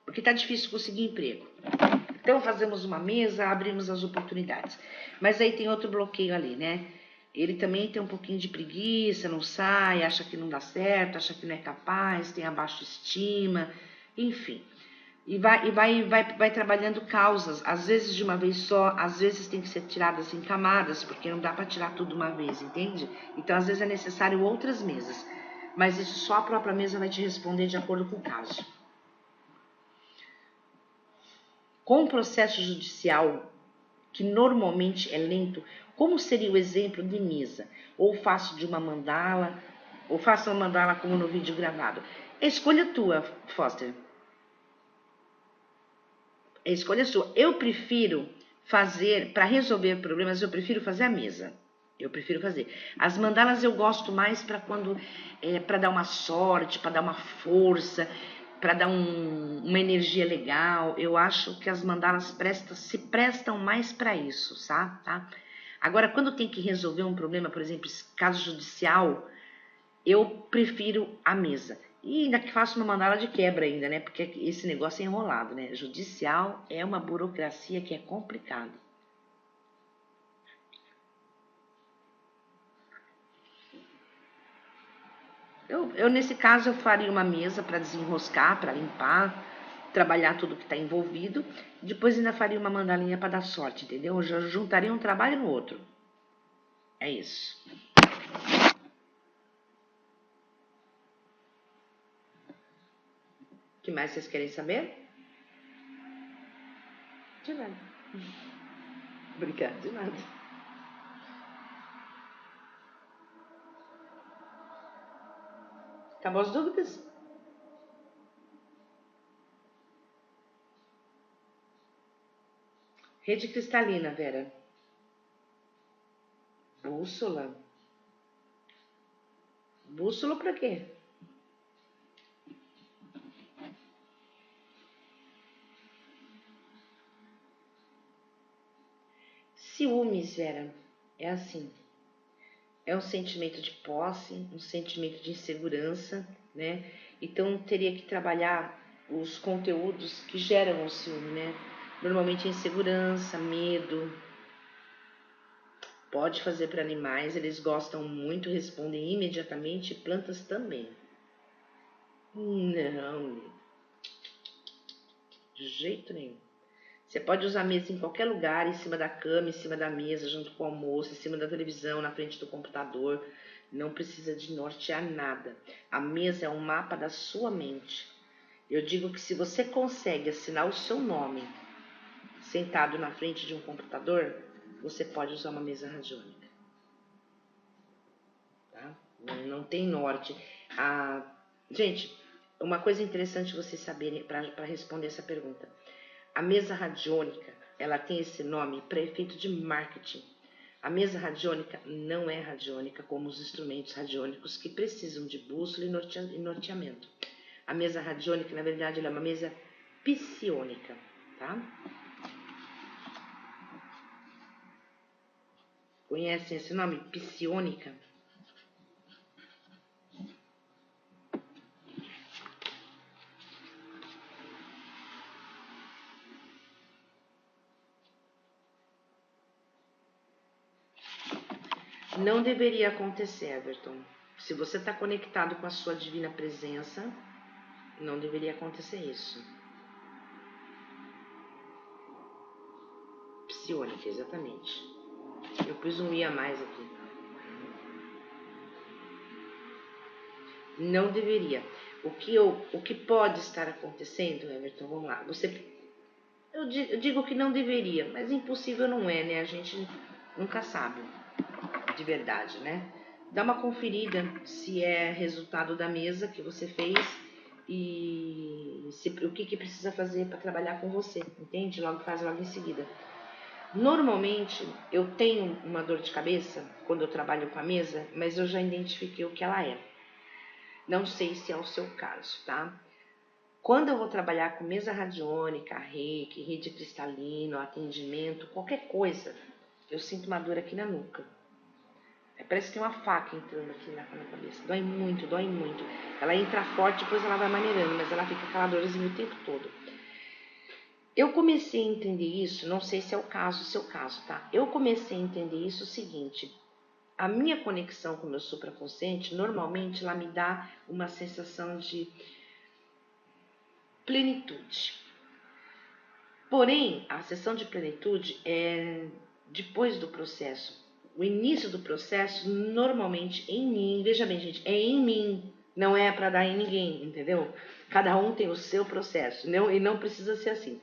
porque tá difícil conseguir emprego. Então fazemos uma mesa, abrimos as oportunidades. Mas aí tem outro bloqueio ali, né? Ele também tem um pouquinho de preguiça, não sai, acha que não dá certo, acha que não é capaz, tem a baixa estima, enfim. E vai trabalhando causas, às vezes de uma vez só, às vezes tem que ser tiradas em camadas, porque não dá para tirar tudo uma vez, entende? Então, às vezes é necessário outras mesas, mas isso só a própria mesa vai te responder de acordo com o caso. Com o processo judicial, que normalmente é lento, como seria o exemplo de mesa? Ou faço de uma mandala, ou faço uma mandala como no vídeo gravado. É escolha tua, Foster. É escolha sua. Eu prefiro fazer, para resolver problemas, eu prefiro fazer a mesa. Eu prefiro fazer. As mandalas eu gosto mais para quando, para dar uma sorte, para dar uma força, para dar uma energia legal. Eu acho que as mandalas se prestam mais para isso, tá? Agora, quando tem que resolver um problema, por exemplo, caso judicial, eu prefiro a mesa. E ainda que faço uma mandala de quebra ainda, né? Porque esse negócio é enrolado, né? Judicial é uma burocracia que é complicado. Nesse caso, eu faria uma mesa para desenroscar, para limpar, trabalhar tudo que está envolvido. Depois ainda faria uma mandalinha para dar sorte, entendeu? Eu já juntaria um trabalho no outro. É isso. O que mais vocês querem saber? De nada. Obrigada, de nada. Acabou as dúvidas? Rede cristalina, Vera. Bússola? Bússola pra quê? Ciúmes, Vera. É assim. É um sentimento de posse, um sentimento de insegurança, né? Então teria que trabalhar os conteúdos que geram o ciúme, né? Normalmente insegurança, medo. Pode fazer para animais, eles gostam muito, respondem imediatamente, plantas também. Não, de jeito nenhum. Você pode usar a mesa em qualquer lugar, em cima da cama, em cima da mesa, junto com o almoço, em cima da televisão, na frente do computador. Não precisa de nortear nada. A mesa é um mapa da sua mente. Eu digo que se você consegue assinar o seu nome sentado na frente de um computador, você pode usar uma mesa radiônica. Tá? Não tem norte. Gente, uma coisa interessante vocês saberem para responder essa pergunta. A mesa radiônica, ela tem esse nome para efeito de marketing. A mesa radiônica não é radiônica como os instrumentos radiônicos que precisam de bússola e norteamento. A mesa radiônica, na verdade, ela é uma mesa psiônica, tá? Conhecem esse nome? Psiônica? Não deveria acontecer, Everton. Se você está conectado com a sua divina presença, não deveria acontecer isso. Psiônica, exatamente. Eu pus um I a mais aqui. Não deveria. O que pode estar acontecendo, Everton, vamos lá. Eu digo que não deveria, mas impossível não é, né? A gente nunca sabe de verdade, né? Dá uma conferida se é resultado da mesa que você fez e o que precisa fazer para trabalhar com você, entende? Faz logo em seguida. Normalmente eu tenho uma dor de cabeça quando eu trabalho com a mesa, mas eu já identifiquei o que ela é. Não sei se é o seu caso, tá? Quando eu vou trabalhar com mesa radiônica, reiki, rede cristalina, atendimento, qualquer coisa, eu sinto uma dor aqui na nuca. Parece que tem uma faca entrando aqui na cabeça. Dói muito, dói muito. Ela entra forte, depois ela vai maneirando, mas ela fica aquela dorzinha o tempo todo. Eu comecei a entender isso, não sei se é o seu caso, tá? Eu comecei a entender isso o seguinte. A minha conexão com o meu supraconsciente, normalmente, ela me dá uma sensação de plenitude. Porém, a sensação de plenitude é depois do processo. O início do processo, normalmente, em mim, veja bem, gente, é em mim, não é para dar em ninguém, entendeu? Cada um tem o seu processo, e não precisa ser assim.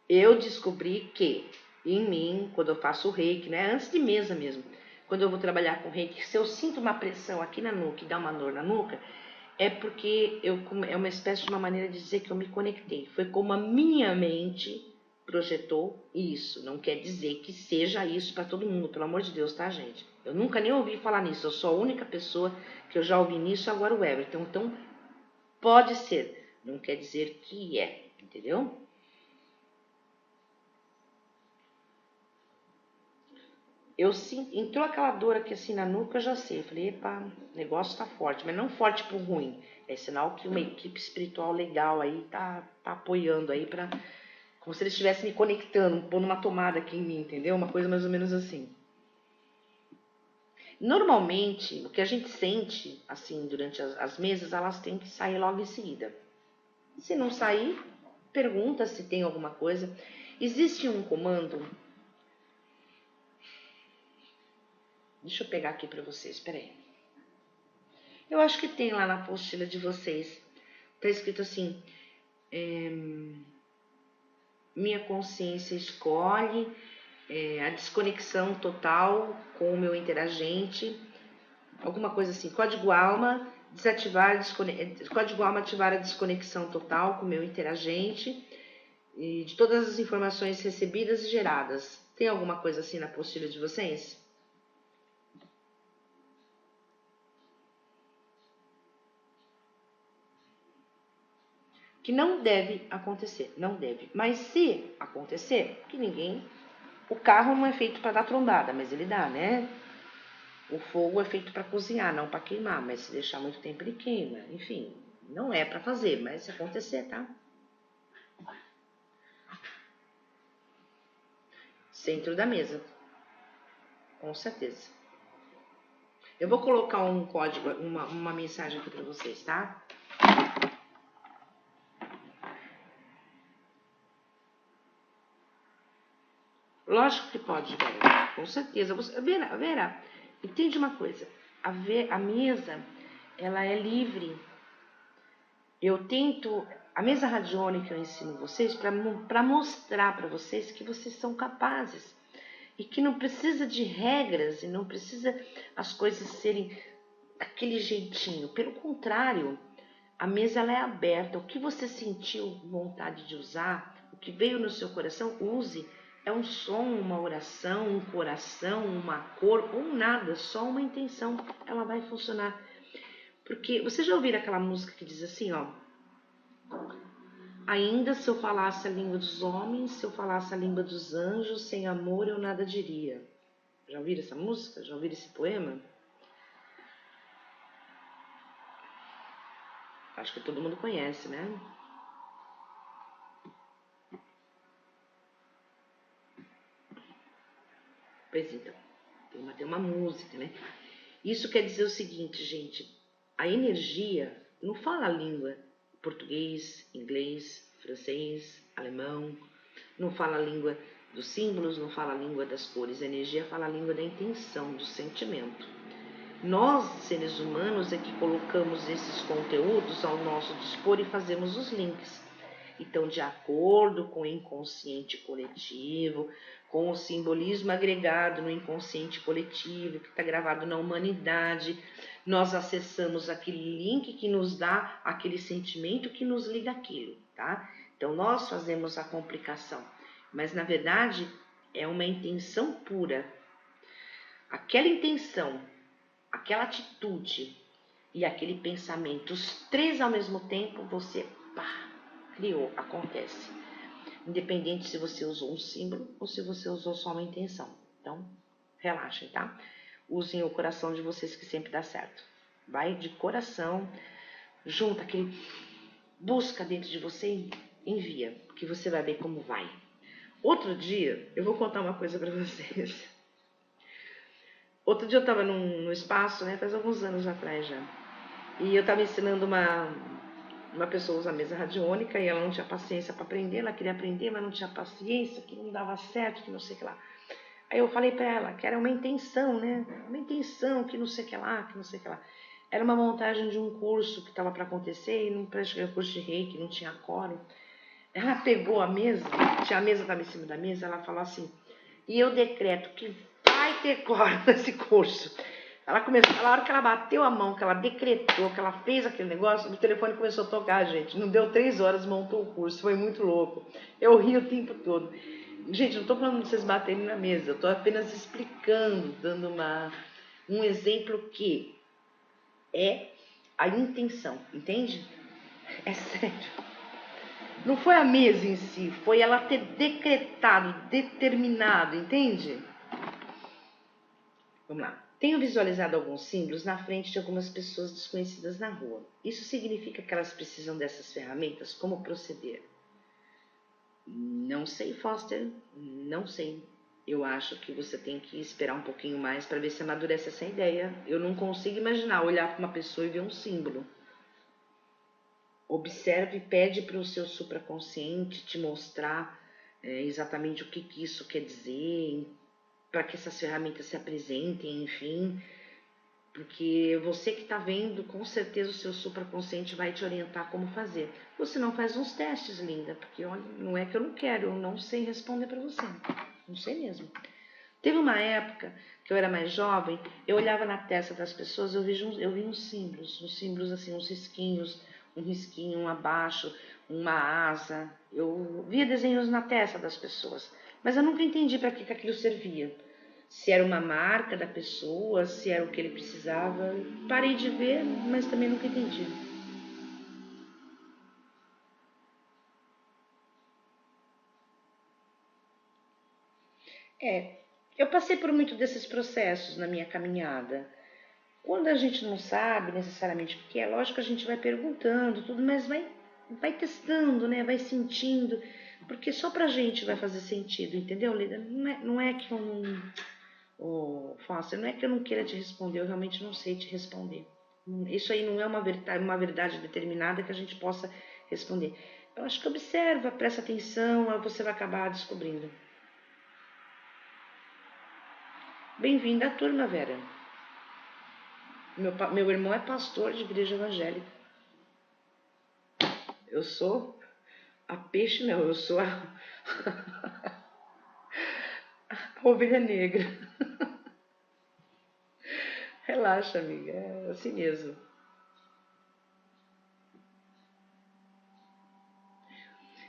Eu descobri que em mim, quando eu faço o reiki, né, antes de mesa mesmo, quando eu vou trabalhar com reiki, se eu sinto uma pressão aqui na nuca e dá uma dor na nuca, é porque é uma espécie de uma maneira de dizer que eu me conectei. Foi como a minha mente projetou isso. Não quer dizer que seja isso para todo mundo, pelo amor de Deus, tá, gente? Eu nunca nem ouvi falar nisso. Eu sou a única pessoa que eu já ouvi nisso, agora o Everton. Então, pode ser. Não quer dizer que é, entendeu? entrou aquela dor aqui assim na nuca, eu já sei. Eu falei, epa, o negócio tá forte, mas não forte pro ruim. É sinal que uma equipe espiritual legal aí tá apoiando aí pra... Como se eles estivessem me conectando, pondo uma tomada aqui em mim, entendeu? Uma coisa mais ou menos assim. Normalmente, o que a gente sente, assim, durante as mesas, elas têm que sair logo em seguida. Se não sair, pergunta se tem alguma coisa. Existe um comando... Deixa eu pegar aqui para vocês, peraí. Eu acho que tem lá na apostila de vocês. Tá escrito assim... minha consciência escolhe a desconexão total com o meu interagente. Alguma coisa assim. Código alma, código alma ativar a desconexão total com o meu interagente. E de todas as informações recebidas e geradas. Tem alguma coisa assim na apostila de vocês? Que não deve acontecer, não deve. Mas se acontecer, que ninguém... O carro não é feito para dar trombada, mas ele dá, né? O fogo é feito para cozinhar, não para queimar, mas se deixar muito tempo ele queima. Enfim, não é para fazer, mas se acontecer, tá? Centro da mesa, com certeza. Eu vou colocar um código, uma mensagem aqui para vocês, tá? Lógico que pode, Vera, com certeza. Vera, entende uma coisa. A mesa, ela é livre. Eu tento... A mesa radiônica eu ensino vocês para mostrar para vocês que vocês são capazes. E que não precisa de regras e não precisa as coisas serem daquele jeitinho. Pelo contrário, a mesa ela é aberta. O que você sentiu vontade de usar, o que veio no seu coração, use. É um som, uma oração, um coração, uma cor ou nada, só uma intenção. Ela vai funcionar. Porque você já ouviu aquela música que diz assim, ó... Ainda se eu falasse a língua dos homens, se eu falasse a língua dos anjos, sem amor eu nada diria. Já ouviram essa música? Já ouviram esse poema? Acho que todo mundo conhece, né? Pois então, tem uma música, né? Isso quer dizer o seguinte, gente. A energia não fala a língua português, inglês, francês, alemão. Não fala a língua dos símbolos, não fala a língua das cores. A energia fala a língua da intenção, do sentimento. Nós, seres humanos, é que colocamos esses conteúdos ao nosso dispor e fazemos os links. Então, de acordo com o inconsciente coletivo, com o simbolismo agregado no inconsciente coletivo, que está gravado na humanidade, nós acessamos aquele link que nos dá aquele sentimento que nos liga àquilo, tá? Então, nós fazemos a complicação, mas na verdade é uma intenção pura. Aquela intenção, aquela atitude e aquele pensamento, os três ao mesmo tempo, você criou, acontece. Independente se você usou um símbolo ou se você usou só uma intenção. Então, relaxem, tá? Usem o coração de vocês que sempre dá certo. Vai de coração, junta aquele... Busca dentro de você e envia, que você vai ver como vai. Outro dia, eu vou contar uma coisa pra vocês. Outro dia eu tava no espaço, né? Faz alguns anos atrás já. E eu tava ensinando uma pessoa a usar mesa radiônica e ela não tinha paciência para aprender, ela queria aprender, mas não tinha paciência, que não dava certo, que não sei o que lá. Aí eu falei para ela que era uma intenção, né? Uma intenção, que não sei o que lá, que não sei o que lá. Era uma montagem de um curso que estava para acontecer e não prestei curso de reiki, não tinha quórum. Ela pegou a mesa, a mesa estava em cima da mesa, ela falou assim, e eu decreto que vai ter quórum nesse curso. Ela começou, na hora que ela bateu a mão, que ela decretou, que ela fez aquele negócio, o telefone começou a tocar, gente. Não deu 3 horas, montou o curso, foi muito louco. Eu ri o tempo todo. Gente, não estou falando de vocês baterem na mesa, eu estou apenas explicando, dando um exemplo que é a intenção, entende? É sério. Não foi a mesa em si, foi ela ter decretado, determinado, entende? Vamos lá. Tenho visualizado alguns símbolos na frente de algumas pessoas desconhecidas na rua. Isso significa que elas precisam dessas ferramentas? Como proceder? Não sei, Foster. Não sei. Eu acho que você tem que esperar um pouquinho mais para ver se amadurece essa ideia. Eu não consigo imaginar olhar para uma pessoa e ver um símbolo. Observe e pede para o seu supraconsciente te mostrar exatamente o que isso quer dizer, para que essas ferramentas se apresentem, enfim. Porque você que está vendo, com certeza o seu supraconsciente vai te orientar como fazer. Você não faz uns testes, linda, porque olha, não é que eu não quero, eu não sei responder para você. Não sei mesmo. Teve uma época que eu era mais jovem, eu olhava na testa das pessoas, eu vi uns símbolos assim, uns risquinhos, um risquinho, um abaixo, uma asa. Eu via desenhos na testa das pessoas, mas eu nunca entendi para que aquilo servia. Se era uma marca da pessoa, se era o que ele precisava. Parei de ver, mas também nunca entendi. Eu passei por muito desses processos na minha caminhada. Quando a gente não sabe necessariamente o que é, lógico que a gente vai perguntando tudo, mas vai testando, né? Vai sentindo, porque só pra gente vai fazer sentido, entendeu, Lida? Não é que eu não, Foster, não é que eu não queira te responder, eu realmente não sei te responder. Isso aí não é uma verdade determinada que a gente possa responder. Eu acho que observa, presta atenção, você vai acabar descobrindo. Bem-vinda à turma, Vera. Meu irmão é pastor de igreja evangélica. Eu sou a peixe, não, eu sou a ovelha negra. Relaxa, amiga, é assim mesmo.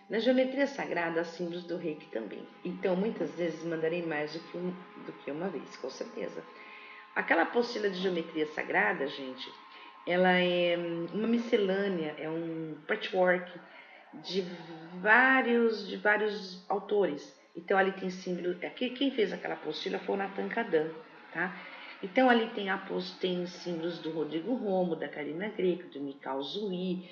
Na geometria sagrada há símbolos do reiki também. Então, muitas vezes mandarei mais do que uma vez, com certeza. Aquela apostila de geometria sagrada, gente, ela é uma miscelânea, é um patchwork de vários autores. Então ali tem símbolo. Quem fez aquela apostila foi o Nathan Kadan, tá? Então ali tem símbolos do Rodrigo Romo, da Karina Greco, do Mikao Zui,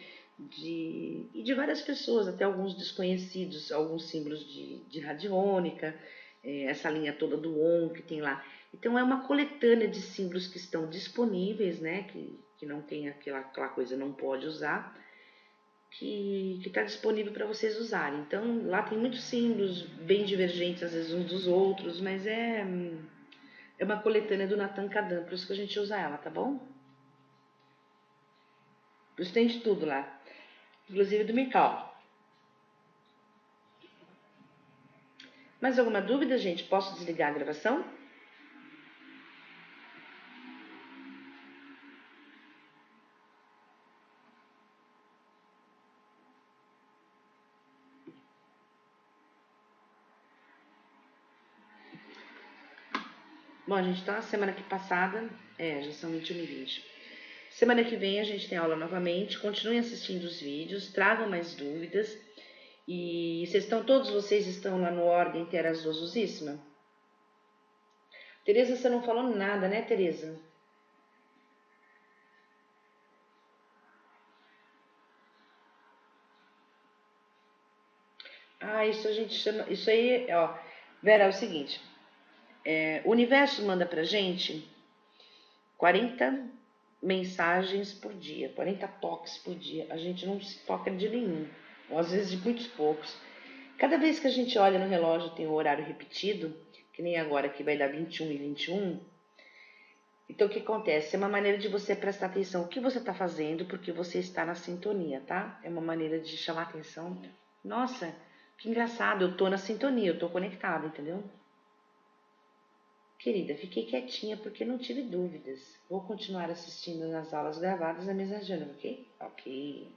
e de várias pessoas, até alguns desconhecidos, alguns símbolos de radiônica, essa linha toda do ON que tem lá. Então é uma coletânea de símbolos que estão disponíveis, né? Que não tem aquela coisa não pode usar, que está disponível para vocês usarem. Então lá tem muitos símbolos bem divergentes às vezes uns dos outros, mas é uma coletânea do Nathan Kadan, por isso que a gente usa ela, tá bom? Por isso tem de tudo lá, inclusive do Mikau. Mais alguma dúvida, gente? Posso desligar a gravação? Bom, a gente tá na semana que passada, já são 21h20. Semana que vem a gente tem aula novamente. Continuem assistindo os vídeos, tragam mais dúvidas. E todos vocês estão lá no Ordem Terazosíssima? Tereza, você não falou nada, né, Tereza? Ah, isso a gente chama. Isso aí, ó. Vera, é o seguinte: o universo manda pra gente 40 mensagens por dia, 40 toques por dia. A gente não se toca de nenhum, ou às vezes de muitos poucos. Cada vez que a gente olha no relógio tem o horário repetido, que nem agora que vai dar 21h21. Então o que acontece? É uma maneira de você prestar atenção no que você está fazendo, porque você está na sintonia, tá? É uma maneira de chamar atenção. Nossa, que engraçado, eu tô na sintonia, eu tô conectada, entendeu? Querida, fiquei quietinha porque não tive dúvidas. Vou continuar assistindo nas aulas gravadas da mesa Jana, ok? Ok.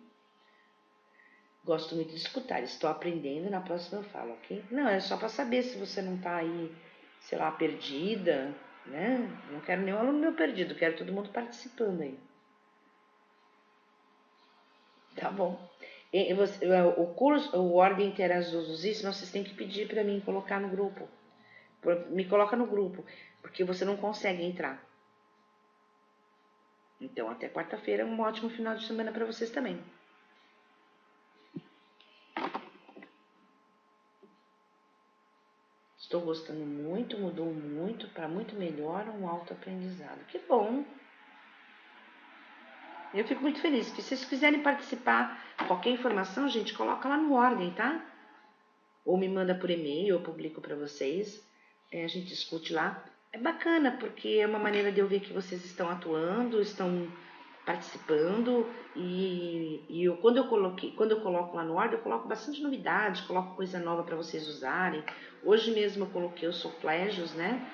Gosto muito de escutar, estou aprendendo, na próxima eu falo, ok? Não, é só para saber se você não tá aí, sei lá, perdida, né? Não quero nenhum aluno meu perdido, quero todo mundo participando aí. Tá bom. O curso, o Ordem Interazosíssima, vocês têm que pedir para mim colocar no grupo. Me coloca no grupo. porque você não consegue entrar. Então, até quarta-feira, um ótimo final de semana para vocês também. Estou gostando muito, mudou muito, para muito melhor, um autoaprendizado. Que bom! Eu fico muito feliz. Se vocês quiserem participar, qualquer informação, gente, coloca lá no Ordem, tá? Ou me manda por e-mail, eu publico para vocês. A gente discute lá. É bacana, porque é uma maneira de eu ver que vocês estão atuando, estão participando. Quando eu coloco lá no Ordem, eu coloco bastante novidade, coloco coisa nova para vocês usarem. Hoje mesmo eu coloquei os soplégios, né?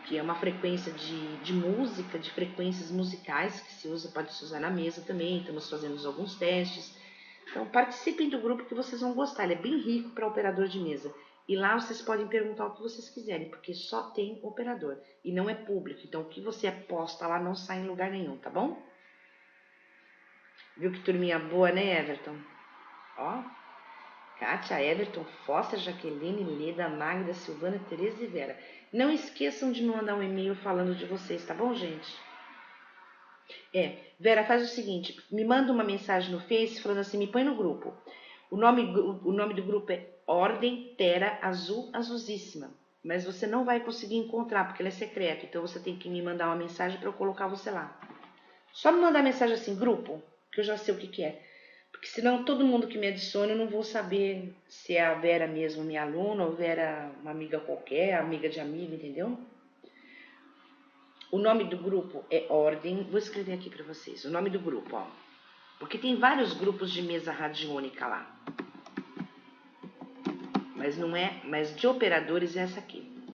Que é uma frequência de música, de frequências musicais que se usa, pode se usar na mesa também. Estamos fazendo alguns testes. Então participem do grupo que vocês vão gostar. Ele é bem rico para operador de mesa. E lá vocês podem perguntar o que vocês quiserem, porque só tem operador e não é público. Então o que você aposta lá não sai em lugar nenhum, tá bom? Viu que turminha boa, né, Everton? Ó, Kátia, Everton, Fossa, Jaqueline, Leda, Magda, Silvana, Tereza e Vera. Não esqueçam de me mandar um e-mail falando de vocês, tá bom, gente? Vera, faz o seguinte, me manda uma mensagem no Face falando assim, me põe no grupo. O nome do grupo é Ordem Terra Azul Azulzíssima. Mas você não vai conseguir encontrar, porque ele é secreto. Então você tem que me mandar uma mensagem para eu colocar você lá. Só me mandar mensagem assim, grupo, que eu já sei o que é. Porque senão todo mundo que me adiciona eu não vou saber se é a Vera mesmo, minha aluna, ou Vera uma amiga qualquer, amiga de amiga, entendeu? O nome do grupo é Ordem, vou escrever aqui para vocês, o nome do grupo, ó. Porque tem vários grupos de mesa radiônica lá. Mas não é, mas de operadores é essa aqui,